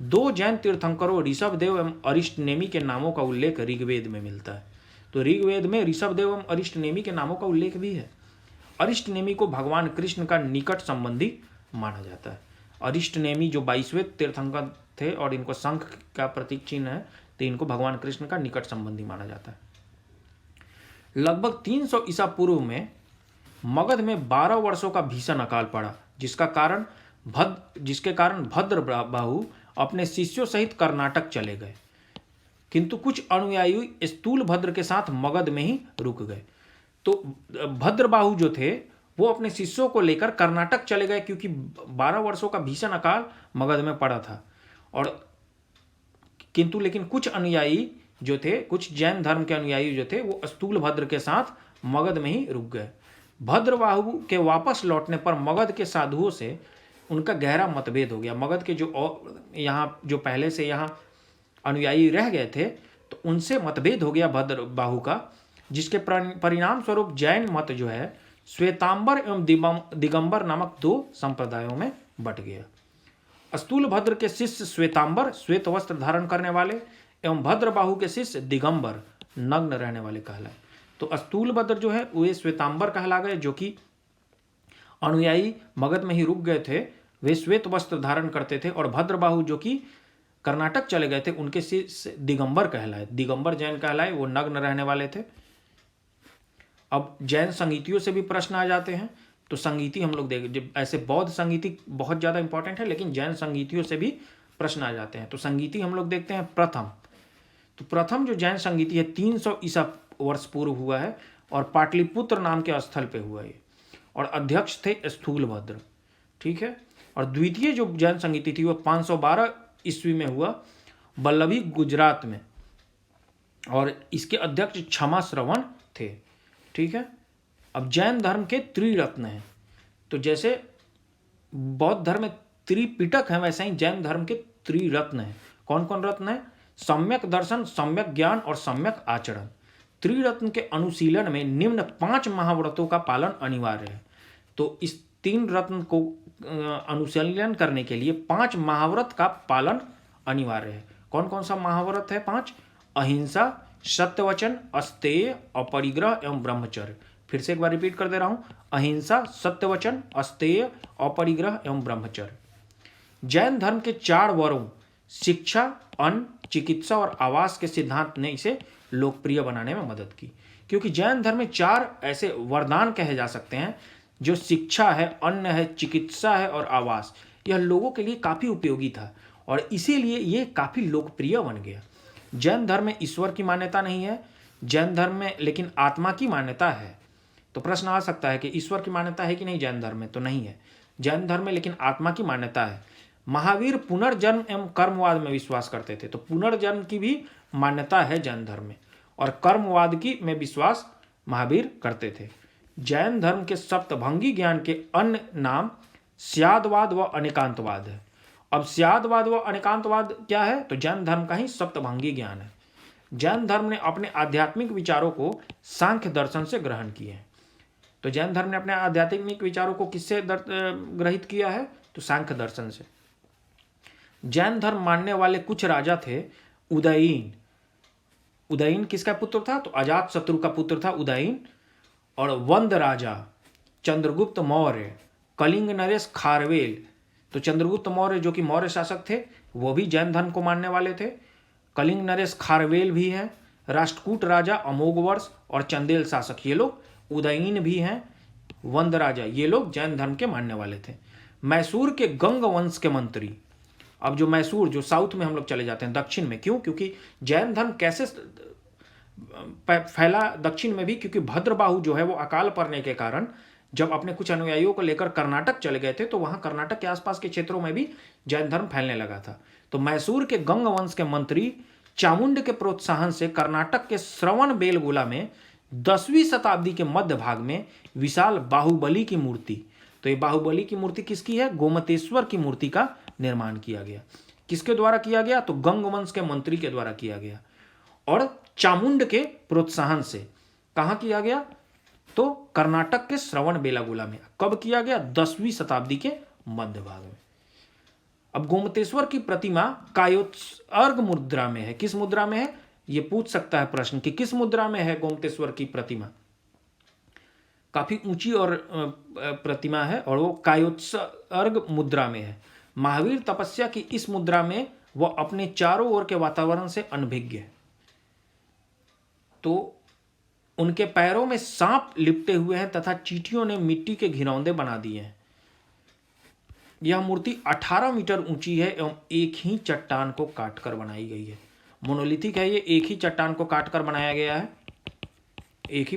दो जैन तीर्थंकरों ऋषभ देव एवं अरिष्ट नेमी के नामों का उल्लेख ऋग्वेद में मिलता है। तो ऋग्वेद में ऋषभ देव एवं अरिष्ट नेमी के नामों का उल्लेख भी है। अरिष्ट नेमी को भगवान कृष्ण का निकट संबंधी माना जाता है। अरिष्ट नेमी जो 22वें तीर्थंकर थे और इनको शंख का प्रतीक चिन्ह है, तो इनको भगवान कृष्ण का निकट संबंधी माना जाता है। लगभग 300 ईसा पूर्व में मगध में 12 वर्षों का भीषण अकाल पड़ा, जिसके कारण भद्रबाहु अपने शिष्यों सहित कर्नाटक चले गए, किंतु कुछ अनुयायी स्थूलभद्र के साथ मगध में ही रुक गए। तो भद्रबाहु जो थे वो अपने शिष्यों को लेकर कर्नाटक चले गए, क्योंकि 12 वर्षों का भीषण अकाल मगध में पड़ा था। और किंतु लेकिन कुछ अनुयायी जो थे, कुछ जैन धर्म के अनुयायी जो थे, वो स्थूलभद्र के साथ मगध में ही रुक गए। भद्रबाहु के वापस लौटने पर मगध के साधुओं से उनका गहरा मतभेद हो गया। मगध के जो पहले से यहाँ अनुयायी रह गए थे, तो उनसे मतभेद हो गया भद्रबाहु का, जिसके परिणाम स्वरूप जैन मत जो है श्वेतांबर एवं दिगंबर नामक 2 संप्रदायों में बट गया। स्थूलभद्र के शिष्य श्वेतांबर श्वेत वस्त्र धारण करने वाले एवं भद्रबाहु के शिष्य दिगंबर नग्न रहने वाले कहलाए। तो स्थूलभद्र जो है वे श्वेतांबर कहला गए, जो कि अनुयायी मगध में ही रुक गए थे, वे श्वेत वस्त्र धारण करते थे। और भद्रबाहु जो कि कर्नाटक चले गए थे, उनके शिष्य दिगंबर कहलाए, दिगंबर जैन कहलाए, वो नग्न रहने वाले थे। अब जैन संगीतियों से भी प्रश्न आ जाते हैं, तो संगीति हम लोग देखें। ऐसे बौद्ध संगीति बहुत ज़्यादा इंपॉर्टेंट है, लेकिन जैन संगीतियों से भी प्रश्न आ जाते हैं। तो संगीति हम लोग देखते हैं प्रथम। तो प्रथम जो जैन संगीति है 300 ईसा वर्ष पूर्व हुआ है और पाटलिपुत्र नाम के स्थल पे हुआ है, और अध्यक्ष थे स्थूलभद्र। ठीक है। और द्वितीय जो जैन संगीति थी वो 512 ईस्वी में हुआ वल्लभी गुजरात में, और इसके अध्यक्ष क्षमा श्रवण थे। ठीक है। अब जैन धर्म के त्रिरत्न हैं। तो जैसे बौद्ध धर्म में त्रिपिटक है, वैसे ही जैन धर्म के त्रिरत्न हैं। कौन कौन रत्न है? सम्यक दर्शन, सम्यक ज्ञान और सम्यक आचरण। त्रिरत्न के अनुशीलन में निम्न 5 महाव्रतों का पालन अनिवार्य है। तो इस 3 रत्न को अनुशीलन करने के लिए 5 महाव्रत का पालन अनिवार्य है। कौन कौन सा महाव्रत है? 5। अहिंसा, सत्यवचन, अस्तेय, अपरिग्रह एवं ब्रह्मचर्य। फिर से एक बार रिपीट कर दे रहा हूं। अहिंसा, सत्यवचन, अस्तेय, अपरिग्रह एवं ब्रह्मचर्य। जैन धर्म के 4 वरों शिक्षा, अन्न, चिकित्सा और आवास के सिद्धांत ने इसे लोकप्रिय बनाने में मदद की, क्योंकि जैन धर्म में 4 ऐसे वरदान कहे जा सकते हैं जो शिक्षा है, अन्न है, चिकित्सा है और आवास। यह लोगों के लिए काफ़ी उपयोगी था और इसीलिए ये काफ़ी लोकप्रिय बन गया। जैन धर्म में ईश्वर की मान्यता नहीं है, जैन धर्म में लेकिन आत्मा की मान्यता है। तो प्रश्न आ सकता है कि ईश्वर की मान्यता है कि नहीं जैन धर्म में? तो नहीं है। जैन धर्म में लेकिन आत्मा की मान्यता है। महावीर पुनर्जन्म एवं कर्मवाद में विश्वास करते थे, तो पुनर्जन्म की भी मान्यता है जैन धर्म में, और कर्मवाद की में विश्वास महावीर करते थे। जैन धर्म के सप्तभंगी ज्ञान के अन्य नाम स्यादवाद व अनेकांतवाद है। अब स्यादवाद व अनेकांतवाद क्या है? तो जैन धर्म का ही सप्तभंगी ज्ञान है। जैन धर्म ने अपने आध्यात्मिक विचारों को सांख्य दर्शन से ग्रहण किए हैं। तो जैन धर्म ने अपने आध्यात्मिक विचारों को किससे ग्रहित किया है? तो सांख्य दर्शन से। जैन धर्म मानने वाले कुछ राजा थे। उदयीन। उदयीन किसका पुत्र था? तो अजात शत्रु का पुत्र था उदयीन। और वंद राजा, चंद्रगुप्त मौर्य, कलिंग नरेश खारवेल। तो चंद्रगुप्त मौर्य जो कि मौर्य शासक थे, वो भी जैन धर्म को मानने वाले थे। कलिंग नरेश खारवेल भी हैं। राष्ट्रकूट राजा अमोघवर्ष और चंदेल शासक, ये लोग उदयीन भी हैं। वंद राजा, ये लोग जैन धर्म के मानने वाले थे। मैसूर के गंग वंश के मंत्री अब जो मैसूर, जो साउथ में हम लोग चले जाते हैं, दक्षिण में, क्यों? क्योंकि जैन धर्म कैसे फैला दक्षिण में भी, क्योंकि भद्रबाहु जो है वो अकाल पड़ने के कारण जब अपने कुछ अनुयायियों को लेकर कर्नाटक चले गए थे, तो वहां कर्नाटक के आसपास के क्षेत्रों में भी जैन धर्म फैलने लगा था। तो मैसूर के गंग वंश के मंत्री चामुंड के प्रोत्साहन से कर्नाटक के श्रवण बेलगोला में 10वीं शताब्दी के मध्य भाग में विशाल बाहुबली की मूर्ति, तो ये बाहुबली की मूर्ति किसकी है? गोमतेश्वर की मूर्ति का निर्माण किया गया। किसके द्वारा किया गया? तो गंग वंश के मंत्री के द्वारा किया गया, और चामुंड के प्रोत्साहन से। कहां किया गया? तो कर्नाटक के श्रवण बेलागोला में। कब किया गया? 10वीं शताब्दी के मध्य भाग में। अब गोमतेश्वर की प्रतिमा कायोत्सर्ग मुद्रा में है। किस मुद्रा में है? यह पूछ सकता है प्रश्न कि किस मुद्रा में है गोमतेश्वर की प्रतिमा। काफी ऊंची और प्रतिमा है, और वो कायोत्सर्ग मुद्रा में है। महावीर तपस्या की इस मुद्रा में वह अपने चारों ओर के वातावरण से अनभिज्ञ है। तो उनके पैरों में सांप लिपटे हुए हैं तथा चींटियों ने मिट्टी के घिरौंदे बना दिए हैं। यह मूर्ति 18 मीटर ऊंची है एवं एक ही चट्टान को काटकर बनाई गई है। मोनोलिथिक है ये, एक ही चट्टान को काटकर बनाया गया है, एक ही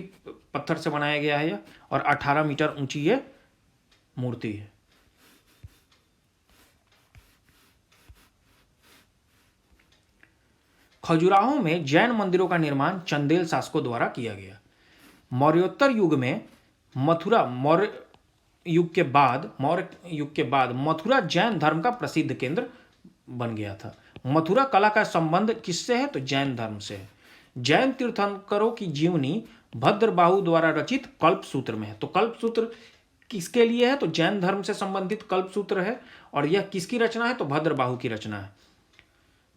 पत्थर से बनाया गया है यह, और 18 मीटर ऊंची ये मूर्ति है। खजुराहो में जैन मंदिरों का निर्माण चंदेल शासकों द्वारा किया गया। मौर्योत्तर युग में मौर्य युग के बाद मथुरा जैन धर्म का प्रसिद्ध केंद्र बन गया था। मथुरा कला का संबंध किससे है? तो जैन धर्म से है। जैन तीर्थंकरों की जीवनी भद्रबाहु द्वारा रचित कल्पसूत्र में है। तो कल्पसूत्र किसके लिए है? तो जैन धर्म से संबंधित कल्पसूत्र है, और यह किसकी रचना है? तो भद्रबाहु की रचना है।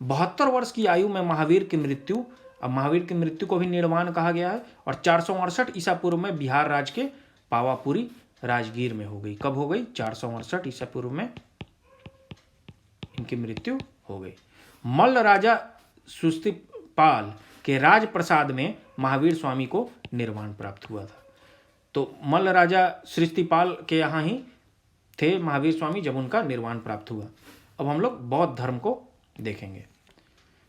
72 वर्ष की आयु में महावीर की मृत्यु, अब महावीर की मृत्यु को भी निर्वाण कहा गया है, और 468 ईसा पूर्व में बिहार राज्य के पावापुरी राजगीर में हो गई। कब हो गई? 468 ईसा पूर्व में इनकी मृत्यु हो गई। मल्ल राजा सुस्तिपाल के राजप्रसाद में महावीर स्वामी को निर्वाण प्राप्त हुआ था। तो मल्ल राजा सृष्टिपाल के यहाँ ही थे महावीर स्वामी जब उनका निर्वाण प्राप्त हुआ। अब हम लोग बौद्ध धर्म को देखेंगे।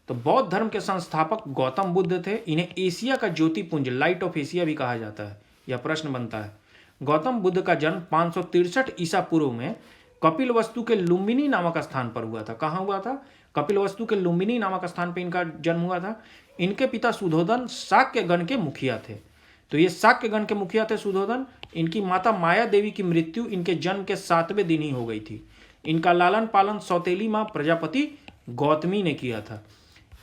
तो बौद्ध धर्म के संस्थापक गौतम बुद्ध थे। इन्हें एशिया का ज्योतिपुंज, लाइट ऑफ एशिया भी कहा जाता है। यह प्रश्न बनता है। गौतम बुद्ध का जन्म 563 ईसा पूर्व में कपिलवस्तु के लुम्बिनी नामक स्थान पर हुआ था। कहाँ हुआ था? कपिलवस्तु के लुम्बिनी नामक स्थान पर इनका जन्म हुआ था। इनके पिता सुधोधन शाक्य गण के मुखिया थे। तो ये शाक्य गण के मुखिया थे सुधोधन। इनकी माता माया देवी की मृत्यु इनके जन्म के 7वें दिन ही हो गई थी। इनका लालन पालन सौतेली माँ प्रजापति गौतमी ने किया था।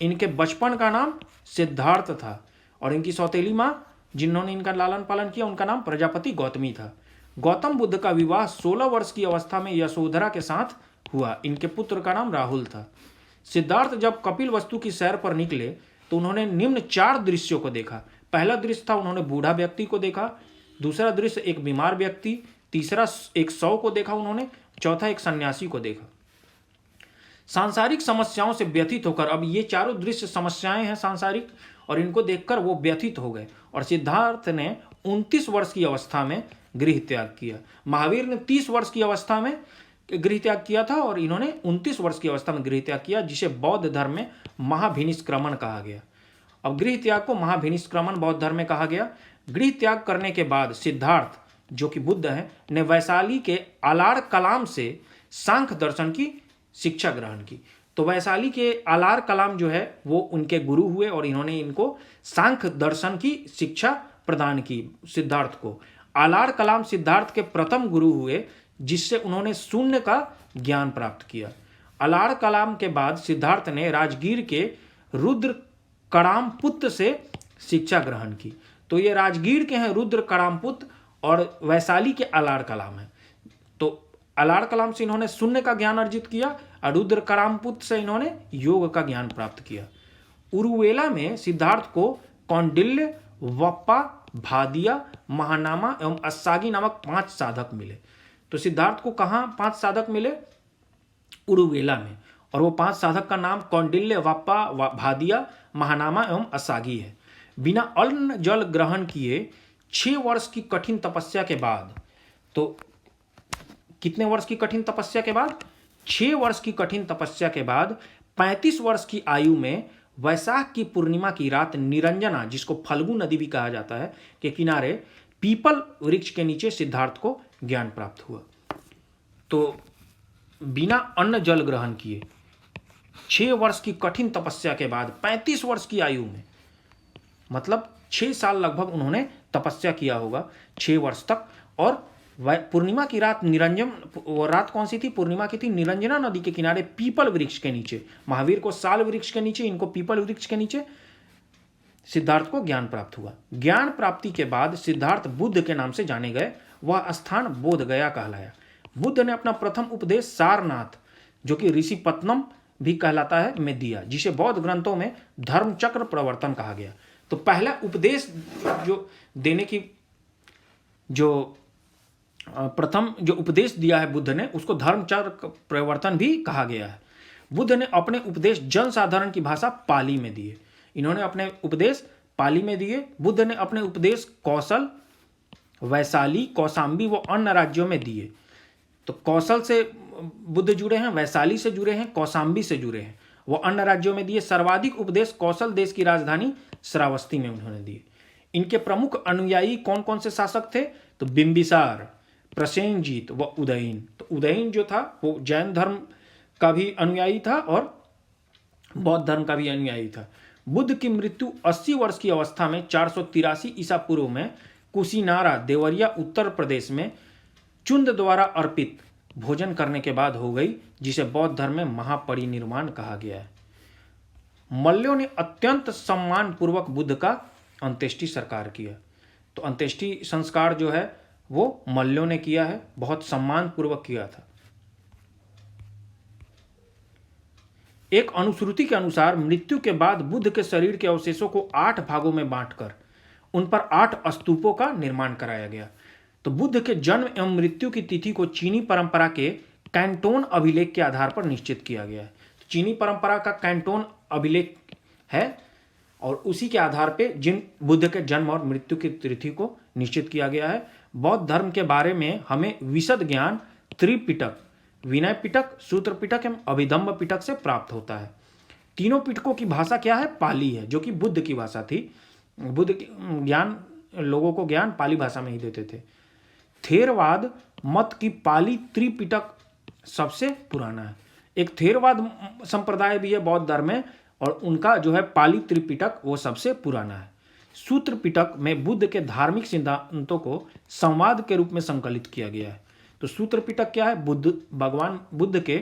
इनके बचपन का नाम सिद्धार्थ था, और इनकी सौतेली माँ जिन्होंने इनका लालन पालन किया उनका नाम प्रजापति गौतमी था। गौतम बुद्ध का विवाह 16 वर्ष की अवस्था में यशोधरा के साथ हुआ। इनके पुत्र का नाम राहुल था। सिद्धार्थ जब कपिलवस्तु की सैर पर निकले तो उन्होंने निम्न 4 दृश्यों को देखा। पहला दृश्य था उन्होंने बूढ़ा व्यक्ति को देखा, दूसरा दृश्य एक बीमार व्यक्ति, तीसरा एक शव को देखा उन्होंने, चौथा एक सन्यासी को देखा। सांसारिक समस्याओं से व्यथित होकर, अब ये चारों दृश्य समस्याएं हैं सांसारिक, और इनको देखकर वो व्यथित हो गए, और सिद्धार्थ ने 29 वर्ष की अवस्था में गृह त्याग किया। महावीर ने 30 वर्ष की अवस्था में गृह त्याग किया था, और इन्होंने 29 वर्ष की अवस्था में गृह त्याग किया, जिसे बौद्ध धर्म में महाभिनिष्क्रमण कहा गया। अब गृह त्याग को महाभिनिष्क्रमण बौद्ध धर्म में कहा गया। गृह त्याग करने के बाद सिद्धार्थ, जो कि बुद्ध है, ने वैशाली के आलार कलाम से सांख्य दर्शन की शिक्षा ग्रहण की। तो वैशाली के आलार कलाम जो है वो उनके गुरु हुए, और इन्होंने इनको सांख्य दर्शन की शिक्षा प्रदान की सिद्धार्थ को। आलार कलाम सिद्धार्थ के प्रथम गुरु हुए, जिससे उन्होंने शून्य का ज्ञान प्राप्त किया। आलार कलाम के बाद सिद्धार्थ ने राजगीर के रुद्र कड़ामपुत्र से शिक्षा ग्रहण की। तो ये राजगीर के हैं रुद्र कड़ामपुत्र, और वैशाली के आलार कलाम है। तो आलार कलाम से इन्होंने शून्य का ज्ञान अर्जित किया, और रुद्र कड़ामपुत्र से इन्होंने योग का ज्ञान प्राप्त किया। उरुवेला में सिद्धार्थ को कौंडिल्य, वप्पा, भादिया, महानामा एवं अस्सागी नामक 5 साधक मिले। तो सिद्धार्थ को कहाँ 5 साधक मिले? उरुवेला में, और वो 5 साधक का नाम कौंडिल्य, वप्पा, भादिया, महानामा एवं अस्सागी है। बिना अन्न जल ग्रहण किए 6 वर्ष की कठिन तपस्या के बाद, तो कितने वर्ष की कठिन तपस्या के बाद? 6 वर्ष की कठिन तपस्या के बाद 35 वर्ष की आयु में वैशाख की पूर्णिमा की रात निरंजना, जिसको फल्गु नदी भी कहा जाता है, के किनारे पीपल वृक्ष के नीचे सिद्धार्थ को ज्ञान प्राप्त हुआ। तो बिना अन्न जल ग्रहण किए 6 वर्ष की कठिन तपस्या के बाद 35 वर्ष की आयु में, मतलब 6 साल लगभग उन्होंने तपस्या किया होगा 6 वर्ष तक। और पूर्णिमा की रात निरंजन, वो रात कौन सी थी? पूर्णिमा की थी। निरंजना नदी के किनारे पीपल वृक्ष के नीचे, महावीर को साल वृक्ष के नीचे, इनको पीपल वृक्ष के नीचे सिद्धार्थ को ज्ञान प्राप्त हुआ। ज्ञान प्राप्ति के बाद सिद्धार्थ बुद्ध के नाम से जाने गए। वह स्थान बोध गया कहलाया। बुद्ध ने अपना प्रथम उपदेश सारनाथ, जो कि ऋषिपत्नम भी कहलाता है, में दिया, जिसे बौद्ध ग्रंथों में धर्मचक्र प्रवर्तन कहा गया। तो पहला उपदेश जो देने की, जो प्रथम जो उपदेश दिया है बुद्ध ने, उसको धर्मचक्र प्रवर्तन भी कहा गया है। बुद्ध ने अपने उपदेश जनसाधारण की भाषा पाली में दिए। इन्होंने अपने उपदेश पाली में दिए। बुद्ध ने अपने उपदेश कौशल, वैशाली, कौशाम्बी व अन्य राज्यों में दिए। तो कौशल से बुद्ध जुड़े हैं, वैशाली से जुड़े हैं, कौशाम्बी से जुड़े हैं। वो अन्य राज्यों में दिए। सर्वाधिक उपदेश कौशल देश की राजधानी श्रावस्ती में उन्होंने दिए। इनके प्रमुख अनुयायी कौन कौन से शासक थे? तो बिंबिसार, प्रसेनजीत व उदयन। तो उदयन जो था वो जैन धर्म का भी अनुयायी था और बौद्ध धर्म का भी अनुयायी था। बुद्ध की मृत्यु 80 वर्ष की अवस्था में 483 ईसा पूर्व में कुशीनारा, देवरिया, उत्तर प्रदेश में चुंद द्वारा अर्पित भोजन करने के बाद हो गई, जिसे बौद्ध धर्म में महापरिनिर्वाण कहा गया है। मल्लों ने अत्यंत सम्मान पूर्वक बुद्ध का अंत्येष्टि संस्कार किया। तो अंत्येष्टि संस्कार जो है वो मल्लों ने किया है, बहुत सम्मान पूर्वक किया था। एक अनुश्रुति के अनुसार मृत्यु के बाद बुद्ध के शरीर के अवशेषों को 8 भागों में बांटकर उन पर 8 स्तूपों का निर्माण कराया गया। तो बुद्ध के जन्म एवं मृत्यु की तिथि को चीनी परंपरा के कैंटोन अभिलेख के आधार पर निश्चित किया गया है। तो चीनी परंपरा का कैंटोन अभिलेख है और उसी के आधार पर जिन बुद्ध के जन्म और मृत्यु की तिथि को निश्चित किया गया है। बौद्ध धर्म के बारे में हमें विशद ज्ञान त्रिपिटक, विनय पिटक, सूत्र पिटक एवं अभिधम्म पिटक से प्राप्त होता है। तीनों पिटकों की भाषा क्या है? पाली है, जो कि बुद्ध की भाषा थी। बुद्ध ज्ञान, लोगों को ज्ञान पाली भाषा में ही देते थे। थेरवाद मत की पाली त्रिपिटक सबसे पुराना है। एक थेरवाद संप्रदाय भी है बौद्ध धर्म में और उनका जो है पाली त्रिपिटक वो सबसे पुराना है। सूत्र पिटक में बुद्ध के धार्मिक सिद्धांतों को संवाद के रूप में संकलित किया गया है। तो सूत्र पिटक क्या है? भगवान बुद्ध के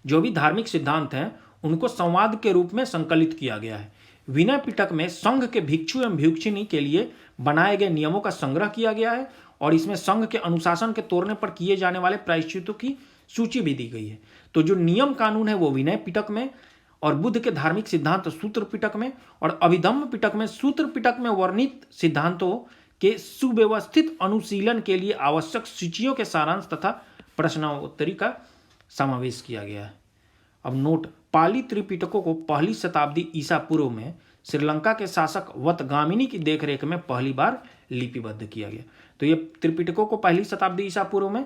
जो भी धार्मिक सिद्धांत हैं उनको संवाद के रूप में संकलित किया गया है। विनय पिटक में संघ के भिक्षु एवं भिक्षुणी के लिए बनाए गए नियमों का संग्रह किया गया है और इसमें संघ के अनुशासन के तोड़ने पर किए जाने वाले प्रायश्चितों की सूची भी दी गई है। तो जो नियम कानून है वो विनय पिटक में, और बुद्ध के धार्मिक सिद्धांत सूत्र पिटक में, और अभिधम्म पिटक में सूत्र पिटक में वर्णित सिद्धांतों के सुव्यवस्थित अनुशीलन के लिए आवश्यक सूचियों के सारांश तथा प्रश्नोत्तरी का समावेश किया गया है। अब नोट, पाली त्रिपिटकों को 1ली शताब्दी ईसा पूर्व में श्रीलंका के शासक वतगामिनी की देखरेख में पहली बार लिपिबद्ध किया गया। तो ये त्रिपिटकों को 1ली शताब्दी ईसा पूर्व में,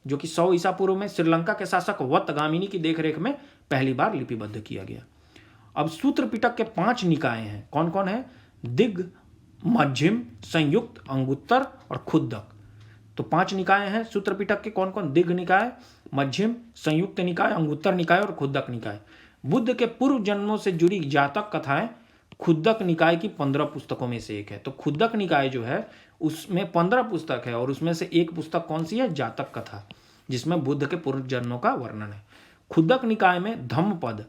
जो कि 100 ईसा पूर्व में श्रीलंका के शासक वतगामिनी की देखरेख में पहली बार लिपिबद्ध किया गया। अब सूत्र पिटक के 5 निकाय हैं। कौन कौन है? दिग्ग, मध्यम, संयुक्त, अंगुत्तर और खुद्दक। तो 5 निकाय हैं सूत्र पिटक के। कौन कौन? दिग्ग निकाय, मध्यम, संयुक्त निकाय, अंगुत्तर निकाय और खुद्दक निकाय। बुद्ध के पूर्व जन्मों से जुड़ी जातक कथाएं खुद्दक निकाय की 15 पुस्तकों में से एक है। तो खुद्दक निकाय जो है उसमें 15 पुस्तक है और उसमें से एक पुस्तक कौन सी है? जातक कथा, जिसमें बुद्ध के पूर्व जन्मों का वर्णन है। खुद्दक निकाय में धम्मपद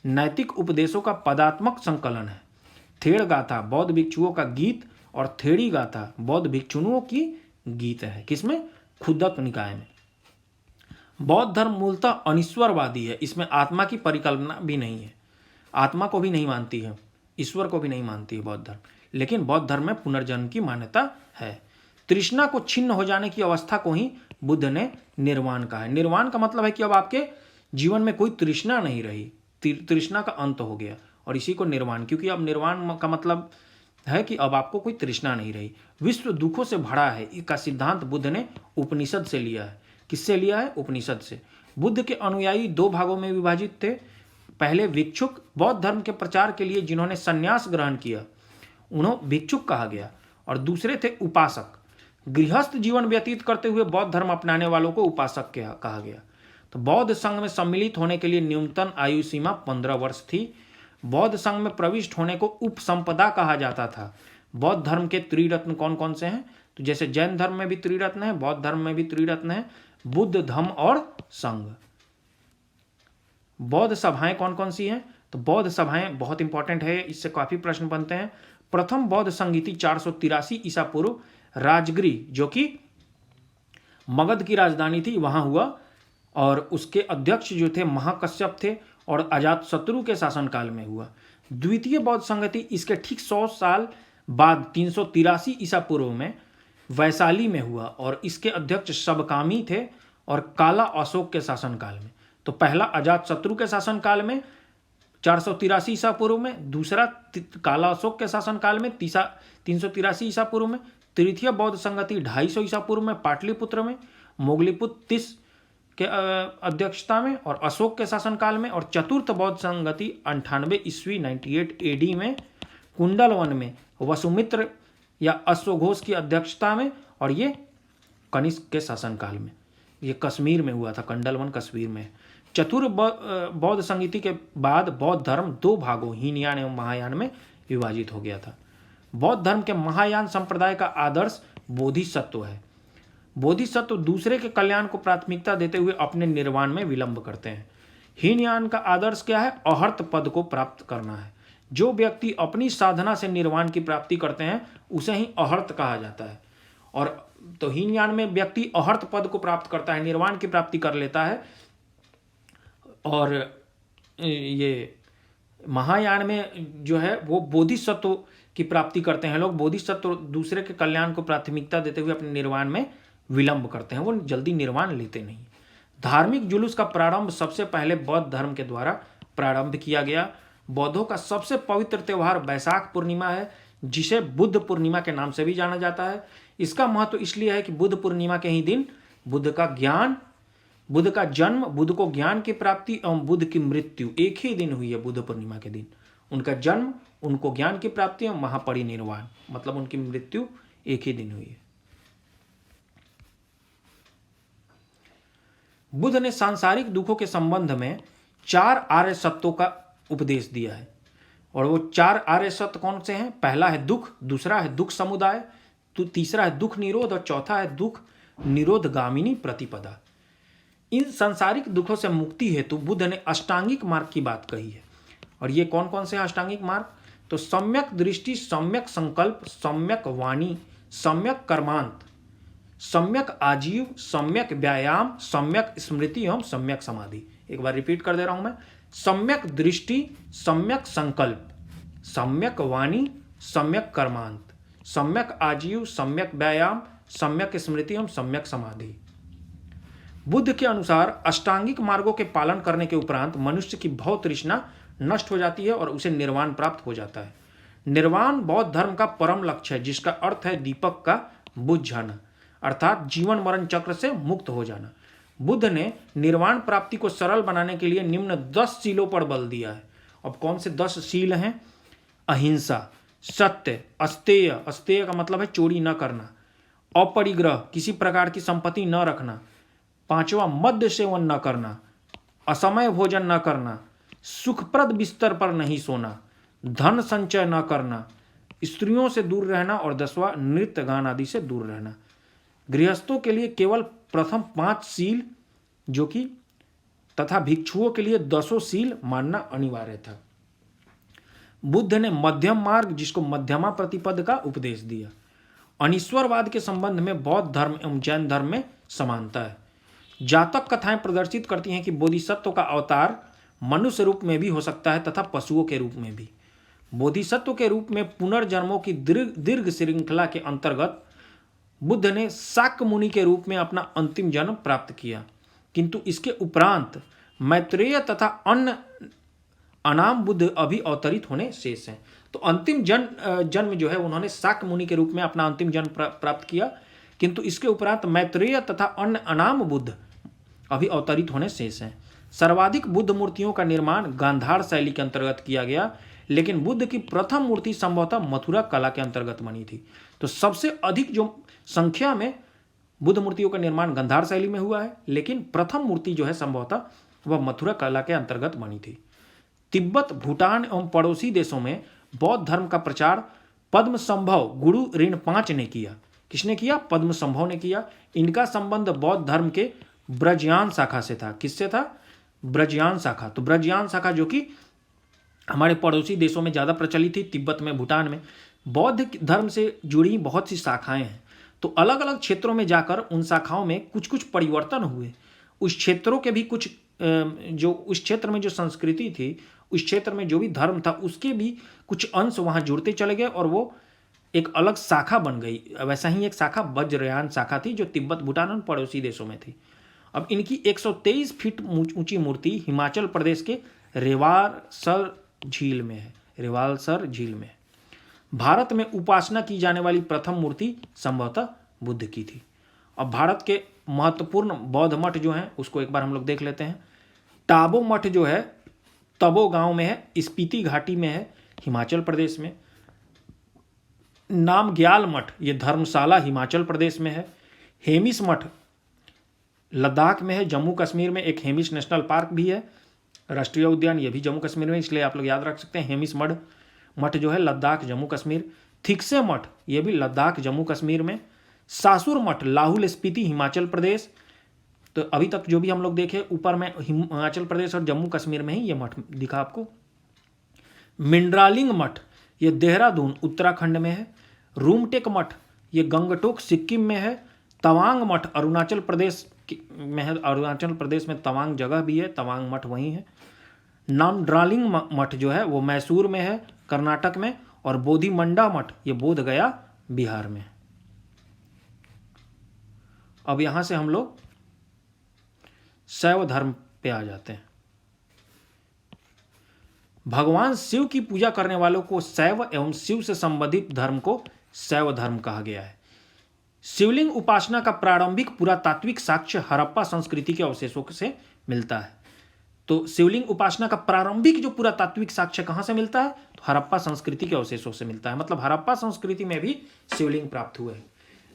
नैतिक उपदेशों का पदात्मक संकलन है। थेड़ गाथा बौद्ध भिक्षुओं का गीत और थेड़ी गाथा बौद्ध भिक्षुओं की गीत है। किसमें? खुद्दक निकाय में। बौद्ध धर्म मूलतः अनिश्वरवादी है। इसमें आत्मा की परिकल्पना भी नहीं है, आत्मा को भी नहीं मानती है, ईश्वर को भी नहीं मानती है बौद्ध धर्म। लेकिन बौद्ध धर्म में पुनर्जन्म की मान्यता है। तृष्णा को छिन्न हो जाने की अवस्था को ही बुद्ध ने निर्वाण कहा है। निर्वाण का मतलब है कि अब आपके जीवन में कोई तृष्णा नहीं रही, तृष्णा का अंत हो गया, और इसी को निर्वाण, क्योंकि अब निर्वाण का मतलब है कि अब आपको कोई तृष्णा नहीं रही। विश्व दुखों से भरा है, इसका सिद्धांत बुद्ध ने उपनिषद से लिया है। किससे लिया है? उपनिषद से। बुद्ध के अनुयायी दो भागों में विभाजित थे। पहले भिक्षुक, बौद्ध धर्म के प्रचार के लिए जिन्होंने संन्यास ग्रहण किया उन्हें भिक्षुक कहा गया, और दूसरे थे उपासक। गृहस्थ जीवन व्यतीत करते हुए बौद्ध धर्म अपनाने वालों को उपासक कहा गया। तो बौद्ध संघ में सम्मिलित होने के लिए न्यूनतम आयु सीमा 15 वर्ष थी। बौद्ध संघ में प्रविष्ट होने को उपसंपदा कहा जाता था। बौद्ध धर्म के त्रिरत्न कौन कौन से हैं? तो जैसे जैन धर्म में भी त्रिरत्न है, बौद्ध धर्म में भी त्रिरत्न है, बुद्ध, धम्म और संघ। बौद्ध सभाएं कौन कौन सी हैं? तो बौद्ध सभाएं बहुत इंपॉर्टेंट है, इससे काफी प्रश्न बनते हैं। प्रथम बौद्ध संगीति 483 ईसा पूर्व राजगिरी, जो कि मगध की राजधानी थी, वहां हुआ, और उसके अध्यक्ष जो थे महाकश्यप थे, और अजातशत्रु के शासनकाल में हुआ। द्वितीय बौद्ध संगति इसके ठीक 100 साल बाद 383 ईसा पूर्व में वैशाली में हुआ, और इसके अध्यक्ष सबकामी थे और काला अशोक के शासनकाल में। तो पहला अजातशत्रु के शासनकाल में 483 ईसा पूर्व में, दूसरा काला अशोक के शासनकाल में 383 ईसा पूर्व में, तृतीय बौद्ध संगति 250 ईसा पूर्व में पाटलिपुत्र में, मोगलीपुत्र 30 के अध्यक्षता में और अशोक के शासनकाल में, और चतुर्थ बौद्ध संगति 98 ईस्वी 98 एडी में कुंडलवन में वसुमित्र या अश्वघोष की अध्यक्षता में, और ये कनिष्क के शासनकाल में। ये कश्मीर में हुआ था, कुंडलवन कश्मीर में। चतुर्थ बौद्ध संगति के बाद बौद्ध धर्म दो भागों हीनयान एवं महायान में विभाजित हो गया था। बौद्ध धर्म के महायान संप्रदाय का आदर्श बोधिसत्व है। बोधिसत्व दूसरे के कल्याण को प्राथमिकता देते हुए अपने निर्वाण में विलंब करते हैं। हीनयान का आदर्श क्या है? अहर्त पद को प्राप्त करना है। जो व्यक्ति अपनी साधना से निर्वाण की प्राप्ति करते हैं उसे ही अहर्त कहा जाता है। और तो हीनयान में व्यक्ति अहर्त पद को प्राप्त करता है, निर्वाण की प्राप्ति कर लेता है, और ये महायान में जो है वो बोधिसत्व की प्राप्ति करते हैं लोग। बोधिसत्व दूसरे के कल्याण को प्राथमिकता देते हुए अपने निर्वाण में विलंब करते हैं, वो जल्दी निर्वाण लेते नहीं। धार्मिक जुलूस का प्रारंभ सबसे पहले बौद्ध धर्म के द्वारा प्रारंभ किया गया। बौद्धों का सबसे पवित्र त्यौहार बैसाख पूर्णिमा है, जिसे बुद्ध पूर्णिमा के नाम से भी जाना जाता है। इसका महत्व इसलिए है कि बुद्ध पूर्णिमा के ही दिन बुद्ध का ज्ञान, बुद्ध का जन्म, बुद्ध को ज्ञान की प्राप्ति एवं बुद्ध की मृत्यु एक ही दिन हुई है। बुद्ध पूर्णिमा के दिन उनका जन्म, उनको ज्ञान की प्राप्ति और महापरिनिर्वाण, मतलब उनकी मृत्यु एक ही दिन हुई है। बुद्ध ने सांसारिक दुखों के संबंध में 4 आर्य सत्यों का उपदेश दिया है, और वो 4 आर्य सत्य कौन से हैं? पहला है दुख, दूसरा है दुख समुदाय, तीसरा है दुख निरोध, और चौथा है दुख निरोध गामिनी प्रतिपदा। इन सांसारिक दुखों से मुक्ति हेतु बुद्ध ने अष्टांगिक मार्ग की बात कही है। और ये कौन कौन से अष्टांगिक मार्ग? तो सम्यक दृष्टि, सम्यक संकल्प, सम्यक वाणी, सम्यक कर्मांत, सम्यक आजीव, सम्यक व्यायाम, सम्यक स्मृति एवं सम्यक समाधि। एक बार रिपीट कर दे रहा हूं मैं। सम्यक दृष्टि, सम्यक संकल्प, सम्यक वाणी, सम्यक कर्मांत, सम्यक आजीव, सम्यक व्यायाम, सम्यक स्मृति एवं सम्यक समाधि। बुद्ध के अनुसार अष्टांगिक मार्गों के पालन करने के उपरांत मनुष्य की भव तृष्णा नष्ट हो जाती है और उसे निर्वाण प्राप्त हो जाता है। निर्वाण बौद्ध धर्म का परम लक्ष्य है, जिसका अर्थ है दीपक का बुझ जाना, अर्थात जीवन मरण चक्र से मुक्त हो जाना। बुद्ध ने निर्वाण प्राप्ति को सरल बनाने के लिए निम्न 10 शीलों पर बल दिया है। अब कौन से 10 शील हैं? अहिंसा, सत्य, अस्तेय, अस्तेय का मतलब है चोरी न करना, अपरिग्रह, किसी प्रकार की संपत्ति न रखना, पांचवा मद्य सेवन न करना, असमय भोजन न करना, सुखप्रद बिस्तर पर नहीं सोना, धन संचय न करना, स्त्रियों से दूर रहना, और 10वां नृत्य गान आदि से दूर रहना। गृहस्थों के लिए केवल प्रथम 5 शील जो कि तथा भिक्षुओं के लिए 10 शील मानना अनिवार्य था। बुद्ध ने मध्यम मार्ग, जिसको मध्यमा प्रतिपद का उपदेश दिया। अनीश्वरवाद के संबंध में बौद्ध धर्म एवं जैन धर्म में समानता है। जातक कथाएं प्रदर्शित करती हैं कि बोधिसत्व का अवतार मनुष्य रूप में भी हो सकता है तथा पशुओं के रूप में भी। बोधिसत्व के रूप में पुनर्जन्मों की दीर्घ श्रृंखला के अंतर्गत बुद्ध ने शाक्य मुनि के रूप में अपना अंतिम जन्म प्राप्त किया, किंतु इसके उपरांत मैत्रेय तथा अन्य अनाम बुद्ध अभी अवतरित होने शेष हैं। तो अंतिम जन्म जो है उन्होंने शाक्य मुनि के रूप में अपना अंतिम जन्म प्राप्त किया, किंतु इसके उपरांत मैत्रेय तथा अन्य अनाम बुद्ध अभी अवतरित होने शेष हैं। सर्वाधिक बुद्ध मूर्तियों का निर्माण गांधार शैली के अंतर्गत किया गया, लेकिन बुद्ध की प्रथम मूर्ति संभवतः मथुरा कला के अंतर्गत बनी थी। तो सबसे अधिक जो संख्या में बुद्ध मूर्तियों का निर्माण गांधार शैली में हुआ है, लेकिन प्रथम मूर्ति जो है संभवतः वह मथुरा कला के अंतर्गत बनी थी। तिब्बत, भूटान एवं पड़ोसी देशों में बौद्ध धर्म का प्रचार पद्मसंभव गुरु ऋण 5 ने किया। किसने किया? पद्मसंभव ने किया। इनका संबंध बौद्ध धर्म के ब्रजयान शाखा से था। किससे था? ब्रजयान शाखा। तो ब्रजयान शाखा जो कि हमारे पड़ोसी देशों में ज़्यादा प्रचलित थी, तिब्बत में, भूटान में। बौद्ध धर्म से जुड़ी बहुत सी शाखाएं हैं। तो अलग अलग क्षेत्रों में जाकर उन शाखाओं में कुछ कुछ परिवर्तन हुए। उस क्षेत्रों के भी कुछ जो उस क्षेत्र में जो संस्कृति थी, उस क्षेत्र में जो भी धर्म था, उसके भी कुछ अंश वहाँ जुड़ते चले गए और वो एक अलग शाखा बन गई। वैसा ही एक शाखा वज्रयान शाखा थी जो तिब्बत, भूटान और पड़ोसी देशों में थी। अब इनकी 123 फीट ऊंची मूर्ति हिमाचल प्रदेश के रेवालसर झील में है। रेवालसर झील में। भारत में उपासना की जाने वाली प्रथम मूर्ति संभवतः बुद्ध की थी। अब भारत के महत्वपूर्ण बौद्ध मठ जो हैं उसको एक बार हम लोग देख लेते हैं। टाबो मठ जो है तबो गांव में है, स्पीति घाटी में है, हिमाचल प्रदेश में। नामग्याल मठ ये धर्मशाला हिमाचल प्रदेश में है। हेमिस मठ लद्दाख में है, जम्मू कश्मीर में। एक हेमिस नेशनल पार्क भी है, राष्ट्रीय उद्यान, ये भी जम्मू कश्मीर में, इसलिए आप लोग याद रख सकते हैं। हेमिस मठ जो है लद्दाख, जम्मू कश्मीर। थिक्से मठ ये भी लद्दाख, जम्मू कश्मीर में। सासुर मठ लाहौल स्पीति, हिमाचल प्रदेश। तो अभी तक जो भी हम लोग देखे ऊपर में हिमाचल प्रदेश और जम्मू कश्मीर में ही ये मठ दिखा आपको। मिंड्रालिंग मठ ये देहरादून, उत्तराखंड में है। रूमटेक मठ ये गंगटोक, सिक्किम में है। तवांग मठ अरुणाचल प्रदेश में है। अरुणाचल प्रदेश में तवांग जगह भी है, तवांग मठ वहीं है। नामड्रालिंग मठ जो है वो मैसूर में है, कर्नाटक में। और बोधिमंडा मठ ये बोध गया, बिहार में। अब यहां से हम लोग शैव धर्म पे आ जाते हैं। भगवान शिव की पूजा करने वालों को शैव एवं शिव से संबंधित धर्म को शैव धर्म कहा गया है। शिवलिंग उपासना का प्रारंभिक पुरातात्विक साक्ष्य हड़प्पा संस्कृति के अवशेषों से मिलता है। तो शिवलिंग उपासना का प्रारंभिक जो पुरातात्विक साक्ष्य कहां से मिलता है? तो हड़प्पा संस्कृति के अवशेषों से मिलता है। मतलब हड़प्पा संस्कृति में भी शिवलिंग प्राप्त हुए हैं।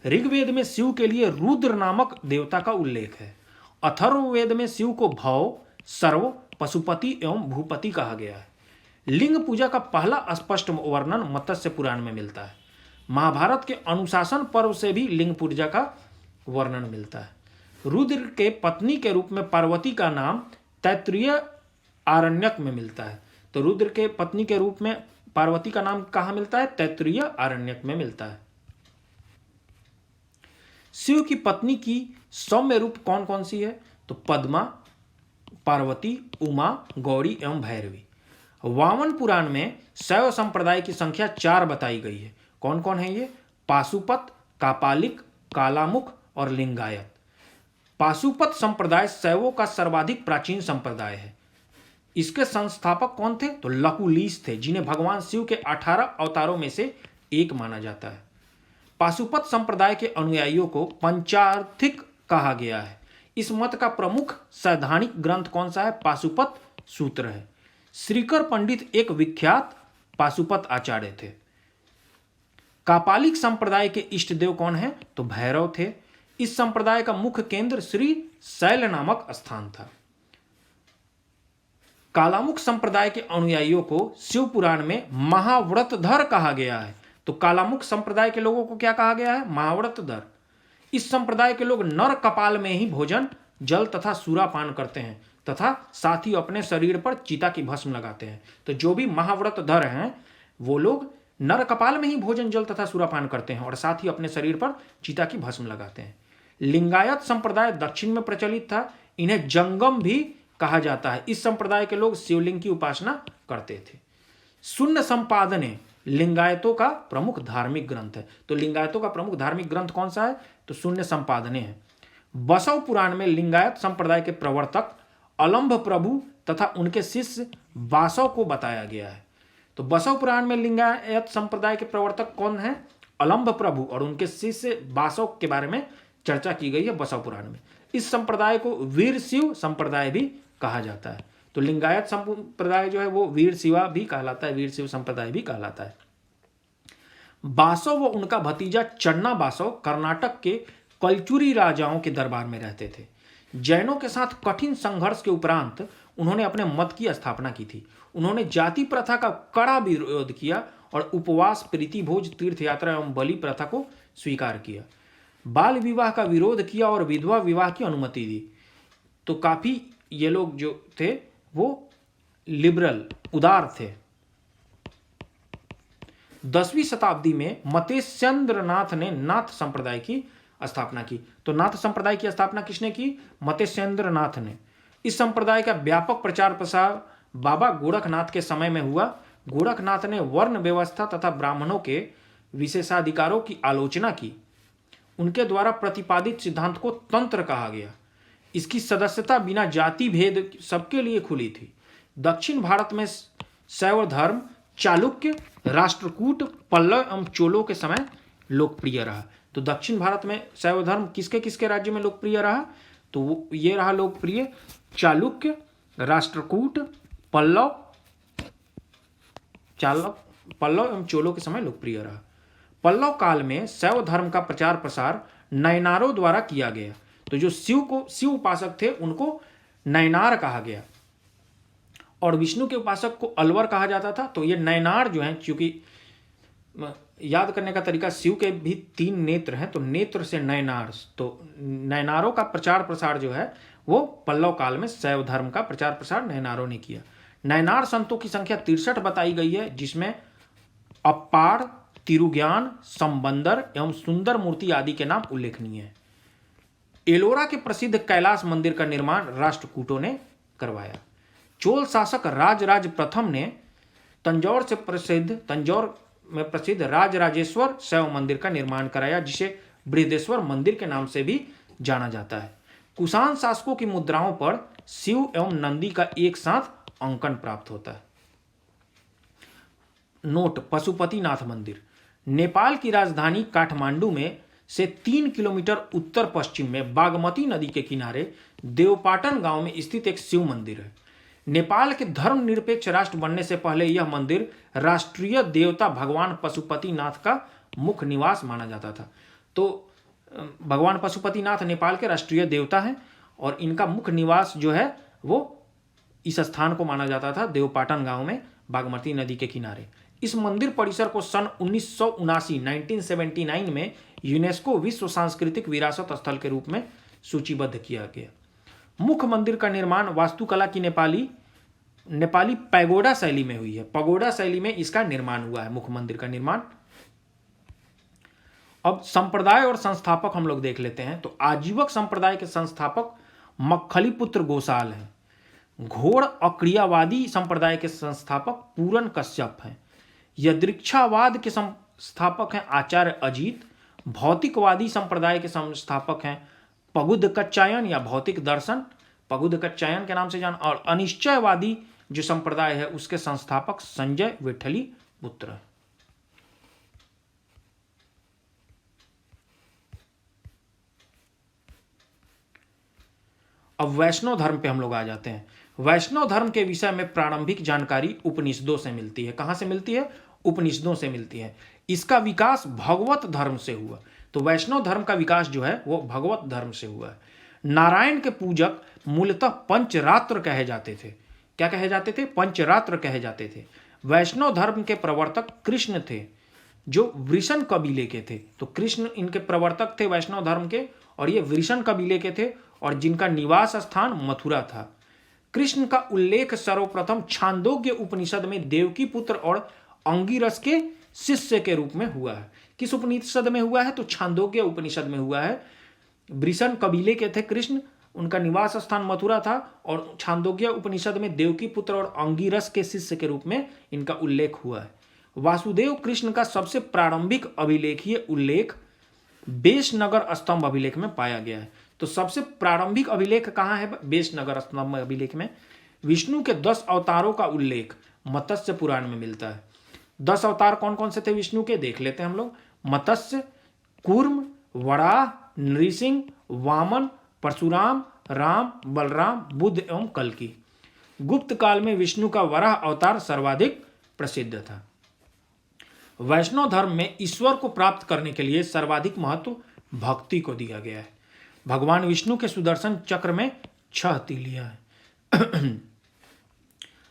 ऋग्वेद में शिव के लिए रुद्र नामक देवता का उल्लेख है। अथर्ववेद में शिव को भव, सर्व, पशुपति एवं भूपति कहा गया है। लिंग पूजा का पहला स्पष्ट वर्णन मत्स्य पुराण में मिलता है। महाभारत के अनुशासन पर्व से भी लिंग पूजा का वर्णन मिलता है। रुद्र के पत्नी के रूप में पार्वती का नाम तैत्तिरीय आरण्यक में मिलता है। तो रुद्र के पत्नी के रूप में पार्वती का नाम कहाँ मिलता है? तैत्तिरीय आरण्यक में मिलता है। शिव की पत्नी की सौम्य रूप कौन कौन सी है? तो पद्मा, पार्वती, उमा, गौरी एवं भैरवी। वामन पुराण में शैव संप्रदाय की संख्या 4 बताई गई है। कौन कौन है ये? पाशुपत, कापालिक, कालामुख और लिंगायत। पाशुपत संप्रदाय शैवों का सर्वाधिक प्राचीन संप्रदाय है। इसके संस्थापक कौन थे? तो लकुलीस थे, जिन्हें भगवान शिव के 18 अवतारों में से एक माना जाता है। पाशुपत संप्रदाय के अनुयायियों को पंचार्थिक कहा गया है। इस मत का प्रमुख सैद्धांतिक ग्रंथ कौन सा है? पाशुपत सूत्र है। श्रीकर पंडित एक विख्यात पाशुपत आचार्य थे। कापालिक संप्रदाय के इष्ट देव कौन है? तो भैरव थे। इस संप्रदाय का मुख्य केंद्र श्री शैल नामक स्थान था। कालामुख संप्रदाय के अनुयायियों को शिव पुराण में महाव्रतधर कहा गया है। तो कालामुख संप्रदाय के लोगों को क्या कहा गया है? महाव्रतधर। इस संप्रदाय के लोग नर कपाल में ही भोजन, जल तथा सूरापान करते हैं तथा साथ ही अपने शरीर पर चिता की भस्म लगाते हैं। तो जो भी महाव्रतधर हैं वो लोग नर कपाल में ही भोजन, जल तथा सूरापान करते हैं और साथ ही अपने शरीर पर चिता की भस्म लगाते हैं। लिंगायत संप्रदाय दक्षिण में प्रचलित था। इन्हें जंगम भी कहा जाता है। इस संप्रदाय के लोग शिवलिंग की उपासना करते थे। शून्य संपादने लिंगायतों का प्रमुख धार्मिक ग्रंथ है। तो लिंगायतों का प्रमुख धार्मिक ग्रंथ कौन सा है? तो शून्य संपादने है। बसव पुराण में लिंगायत संप्रदाय के प्रवर्तक अलंभ प्रभु तथा उनके शिष्य बासव को बताया गया है। तो बसव पुराण में लिंगायत संप्रदाय के प्रवर्तक कौन है? अलंभ प्रभु और उनके शिष्य बासव के बारे में चर्चा की गई है बसव पुराण में। इस संप्रदाय को वीर शिव संप्रदाय भी कहा जाता है। तो लिंगायत संप्रदाय जो है वो वीर शिवा भी कहलाता है, वीर शिव संप्रदाय भी कहलाता है। बासव व उनका भतीजा चन्ना बासव कर्नाटक के कलचुरी राजाओं के दरबार में रहते थे। जैनों के साथ कठिन संघर्ष के उपरांत उन्होंने अपने मत की स्थापना की थी। उन्होंने जाति प्रथा का कड़ा विरोध किया और उपवास, प्रीति भोज, तीर्थ यात्रा एवं बलि प्रथा को स्वीकार किया। बाल विवाह का विरोध किया और विधवा विवाह की अनुमति दी। तो काफी ये लोग जो थे वो लिबरल, उदार थे। 10वीं शताब्दी में मतेश्चंद्रनाथ ने नाथ संप्रदाय की स्थापना की। तो नाथ संप्रदाय की स्थापना किसने की? मतेश्चंद्रनाथ ने। इस संप्रदाय का व्यापक प्रचार प्रसार बाबा गोरखनाथ के समय में हुआ। गोरखनाथ ने वर्ण व्यवस्था तथा ब्राह्मणों के विशेषाधिकारों की आलोचना की। उनके द्वारा प्रतिपादित सिद्धांत को तंत्र कहा गया। इसकी सदस्यता बिना जाति भेद सबके लिए खुली थी। दक्षिण भारत में शैव धर्म चालुक्य, राष्ट्रकूट, पल्लव एवं चोलों के समय लोकप्रिय रहा। तो दक्षिण भारत में शैव धर्म किसके किसके राज्य में लोकप्रिय रहा? तो ये रहा लोकप्रिय चालुक्य, राष्ट्रकूट, पल्लव एवं चोलों के समय लोकप्रिय रहा। पल्लव काल में शैव धर्म का प्रचार प्रसार नयनारों द्वारा किया गया। तो जो शिव उपासक थे उनको नयनार कहा गया और विष्णु के उपासक को अलवर कहा जाता था। तो ये नयनार जो हैं, क्योंकि याद करने का तरीका, शिव के भी 3 नेत्र हैं, तो नेत्र से नयनार, तो नयनारों का प्रचार प्रसार जो है वो पल्लव काल में शैव धर्म का प्रचार प्रसार नयनारों ने किया। नयनार संतों की संख्या 63 बताई गई है, जिसमें अप्पाड़, तिरुज्ञान, संबंदर एवं सुंदर मूर्ति आदि के नाम उल्लेखनीय है। एलोरा के प्रसिद्ध कैलाश मंदिर का निर्माण राष्ट्रकूटों ने करवाया। चोल शासक राजराज प्रथम ने तंजौर में प्रसिद्ध राजराजेश्वर शैव मंदिर का निर्माण कराया, जिसे बृहदेश्वर मंदिर के नाम से भी जाना जाता है। कुषाण शासकों की मुद्राओं पर शिव एवं नंदी का एक साथ अंकन प्राप्त होता है। नोट: पशुपतिनाथ मंदिर नेपाल की राजधानी काठमांडू में से 3 किलोमीटर उत्तर पश्चिम में बागमती नदी के किनारे देवपाटन गांव में स्थित एक शिव मंदिर है। नेपाल के धर्मनिरपेक्ष राष्ट्र बनने से पहले यह मंदिर राष्ट्रीय देवता भगवान पशुपतिनाथ का मुख्य निवास माना जाता था। तो भगवान पशुपतिनाथ नेपाल के राष्ट्रीय देवता हैं और इनका मुख्य निवास जो है वो इस स्थान को माना जाता था, देवपाटन गांव में बागमती नदी के किनारे। इस मंदिर परिसर को सन 1979 में यूनेस्को विश्व सांस्कृतिक विरासत स्थल के रूप में सूचीबद्ध किया गया। मुख्य मंदिर का निर्माण वास्तुकला की नेपाली पैगोडा शैली में हुई है। पगोडा शैली में इसका निर्माण हुआ है, मुख्य मंदिर का निर्माण। अब संप्रदाय और संस्थापक हम लोग देख लेते हैं। तो आजीवक संप्रदाय के संस्थापक मक्खलीपुत्र गोसाल हैं। घोर अक्रियावादी संप्रदाय के संस्थापक पूरन कश्यप हैं। यदृच्छावाद के संस्थापक हैं आचार्य अजीत। भौतिकवादी संप्रदाय के संस्थापक हैं पगुदकच्चायन या भौतिक दर्शन, पगुदकच्चायन के नाम से जान। और अनिश्चयवादी जो संप्रदाय है उसके संस्थापक संजय विठली पुत्र। अब वैष्णव धर्म पे हम लोग आ जाते हैं। वैष्णव धर्म के विषय में प्रारंभिक जानकारी उपनिषदों से मिलती है। कहां से मिलती है? उपनिषदों से मिलती है। इसका विकास भगवत धर्म से हुआ। तो वैष्णव धर्म का विकास जो है वो भगवत धर्म से हुआ है। नारायण के पूजक मूलतः पंचरात्र कहे जाते थे। क्या कहे जाते थे? पंचरात्र कहे जाते थे। वैष्णव धर्म के प्रवर्तक कृष्ण थे, जो वृषण कबीले के थे। तो कृष्ण इनके प्रवर्तक थे वैष्णव धर्म के, और ये वृषण कबीले के थे और जिनका निवास स्थान मथुरा था। कृष्ण का उल्लेख सर्वप्रथम छांदोग्य उपनिषद में देवकी पुत्र और अंगिरस के शिष्य के रूप में हुआ है। किस उपनिषद में हुआ है? तो छांदोग्य उपनिषद में हुआ है। वृषण कबीले के थे कृष्ण, उनका निवास स्थान मथुरा था, और छांदोग्य उपनिषद में देवकी पुत्र और अंगिरस के शिष्य के रूप में इनका उल्लेख हुआ है। वासुदेव कृष्ण का सबसे प्रारंभिक अभिलेखीय उल्लेख बेशनगर स्तंभ अभिलेख में पाया गया है। तो सबसे प्रारंभिक अभिलेख कहाँ है? बेशनगर स्तंभ अभिलेख में। विष्णु के 10 अवतारों का उल्लेख मत्स्य पुराण में मिलता है। 10 अवतार कौन कौन से थे विष्णु के? देख लेते हैं हम लोग। मत्स्य, कूर्म, वराह, नृसिंह, वामन, परशुराम, राम, बलराम, बुद्ध एवं कल्कि। गुप्त काल में विष्णु का वराह अवतार सर्वाधिक प्रसिद्ध था। वैष्णव धर्म में ईश्वर को प्राप्त करने के लिए सर्वाधिक महत्व भक्ति को दिया गया है। भगवान विष्णु के सुदर्शन चक्र में 6 तीलियां हैं।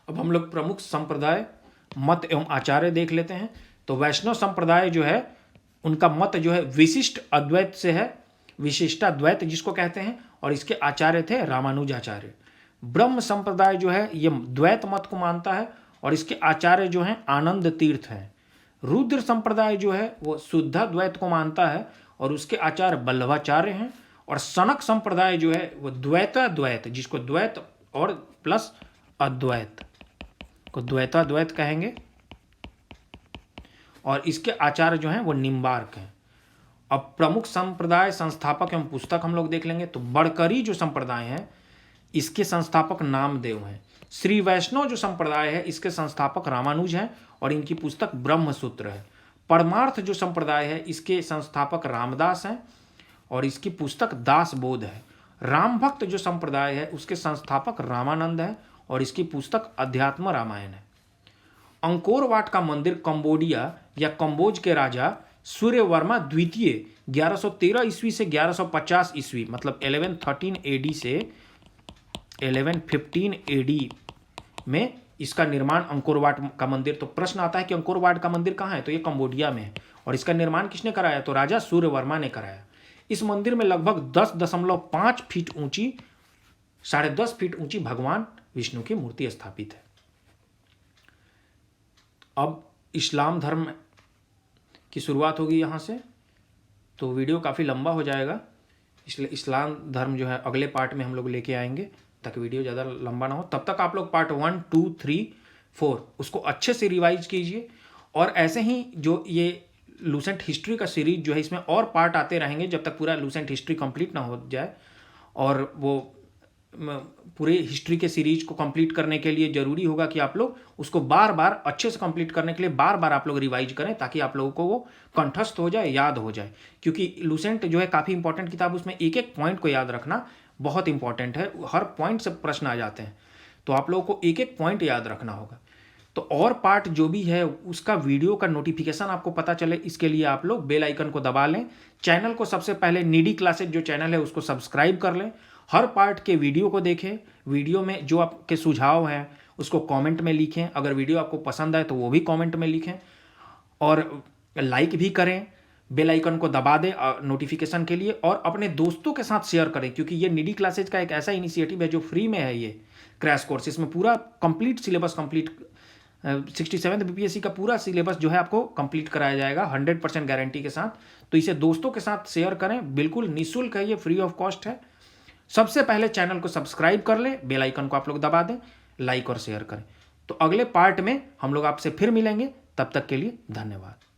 अब हम लोग प्रमुख संप्रदाय, मत एवं आचार्य देख लेते हैं। तो वैष्णव संप्रदाय जो है उनका मत जो है विशिष्ट अद्वैत से है, विशिष्टाद्वैत जिसको कहते हैं, और इसके आचार्य थे रामानुजाचार्य। ब्रह्म संप्रदाय जो है ये द्वैत मत को मानता है और इसके आचार्य जो हैं आनंद तीर्थ हैं। रुद्र संप्रदाय जो है वो शुद्धाद्वैत को मानता है और उसके आचार्य बल्लभाचार्य हैं। और सनक संप्रदाय जो है वो द्वैताद्वैत, जिसको द्वैत और प्लस अद्वैत को द्वैताद्वैत कहेंगे, और इसके आचार्य जो हैं वो निम्बार्क हैं। अब प्रमुख संप्रदाय, संस्थापक एवं पुस्तक हम लोग देख लेंगे। तो बड़करी जो संप्रदाय है इसके संस्थापक नामदेव हैं। श्री वैष्णव जो संप्रदाय है इसके संस्थापक रामानुज हैं और इनकी पुस्तक ब्रह्मसूत्र है। परमार्थ जो संप्रदाय है इसके संस्थापक रामदास हैं और इसकी पुस्तक दास बोध है। राम भक्त जो संप्रदाय है उसके संस्थापक रामानंद है और इसकी पुस्तक अध्यात्म रामायण है। अंकोर वाट का मंदिर कंबोडिया या कंबोज के राजा सूर्यवर्मा द्वितीय 1113 ईस्वी से 1150 ईस्वी, मतलब 1113 एडी से 1115 एडी में इसका निर्माण अंकोर वाट का मंदिर। तो प्रश्न आता है कि अंकोर वाट का मंदिर कहाँ है, तो ये कंबोडिया में है। और इसका निर्माण किसने कराया, तो राजा सूर्यवर्मा ने कराया। इस मंदिर में लगभग 10.5 फीट ऊंची, 10.5 फीट ऊंची भगवान विष्णु की मूर्ति स्थापित है। अब इस्लाम धर्म की शुरुआत होगी यहाँ से, तो वीडियो काफ़ी लंबा हो जाएगा, इसलिए इस्लाम धर्म जो है अगले पार्ट में हम लोग लेके आएंगे ताकि वीडियो ज़्यादा लंबा ना हो। तब तक आप लोग पार्ट 1, 2, 3, 4 उसको अच्छे से रिवाइज कीजिए। और ऐसे ही जो ये लूसेंट हिस्ट्री का सीरीज जो है इसमें और पार्ट आते रहेंगे जब तक पूरा लूसेंट हिस्ट्री कंप्लीट ना हो जाए। और वो पूरे हिस्ट्री के सीरीज को कंप्लीट करने के लिए ज़रूरी होगा कि आप लोग उसको बार बार अच्छे से कंप्लीट करने के लिए बार बार आप लोग रिवाइज करें ताकि आप लोगों को वो कंठस्थ हो जाए, याद हो जाए। क्योंकि लूसेंट जो है काफ़ी इंपॉर्टेंट किताब, उसमें एक एक पॉइंट को याद रखना बहुत इंपॉर्टेंट है। हर पॉइंट से प्रश्न आ जाते हैं, तो आप लोगों को एक एक पॉइंट याद रखना होगा। तो और पार्ट जो भी है उसका वीडियो का नोटिफिकेशन आपको पता चले, इसके लिए आप लोग बेल आइकन को दबा लें। चैनल को सबसे पहले नीडी क्लासेज जो चैनल है उसको सब्सक्राइब कर लें। हर पार्ट के वीडियो को देखें, वीडियो में जो आपके सुझाव हैं उसको कमेंट में लिखें। अगर वीडियो आपको पसंद आए तो वो भी कमेंट में लिखें और लाइक भी करें, बेल आइकन को दबा दें नोटिफिकेशन के लिए, और अपने दोस्तों के साथ शेयर करें। क्योंकि ये नीडी क्लासेज का एक ऐसा इनिशिएटिव है जो फ्री में है। ये क्रैश कोर्स, इसमें पूरा कंप्लीट सिलेबस 67 बीपीएससी का पूरा सिलेबस जो है आपको कंप्लीट कराया जाएगा 100% गारंटी के साथ। तो इसे दोस्तों के साथ शेयर करें, बिल्कुल निःशुल्क है, ये फ्री ऑफ कॉस्ट है। सबसे पहले चैनल को सब्सक्राइब कर लें, बेल आइकन को आप लोग दबा दें, लाइक और शेयर करें। तो अगले पार्ट में हम लोग आपसे फिर मिलेंगे, तब तक के लिए धन्यवाद।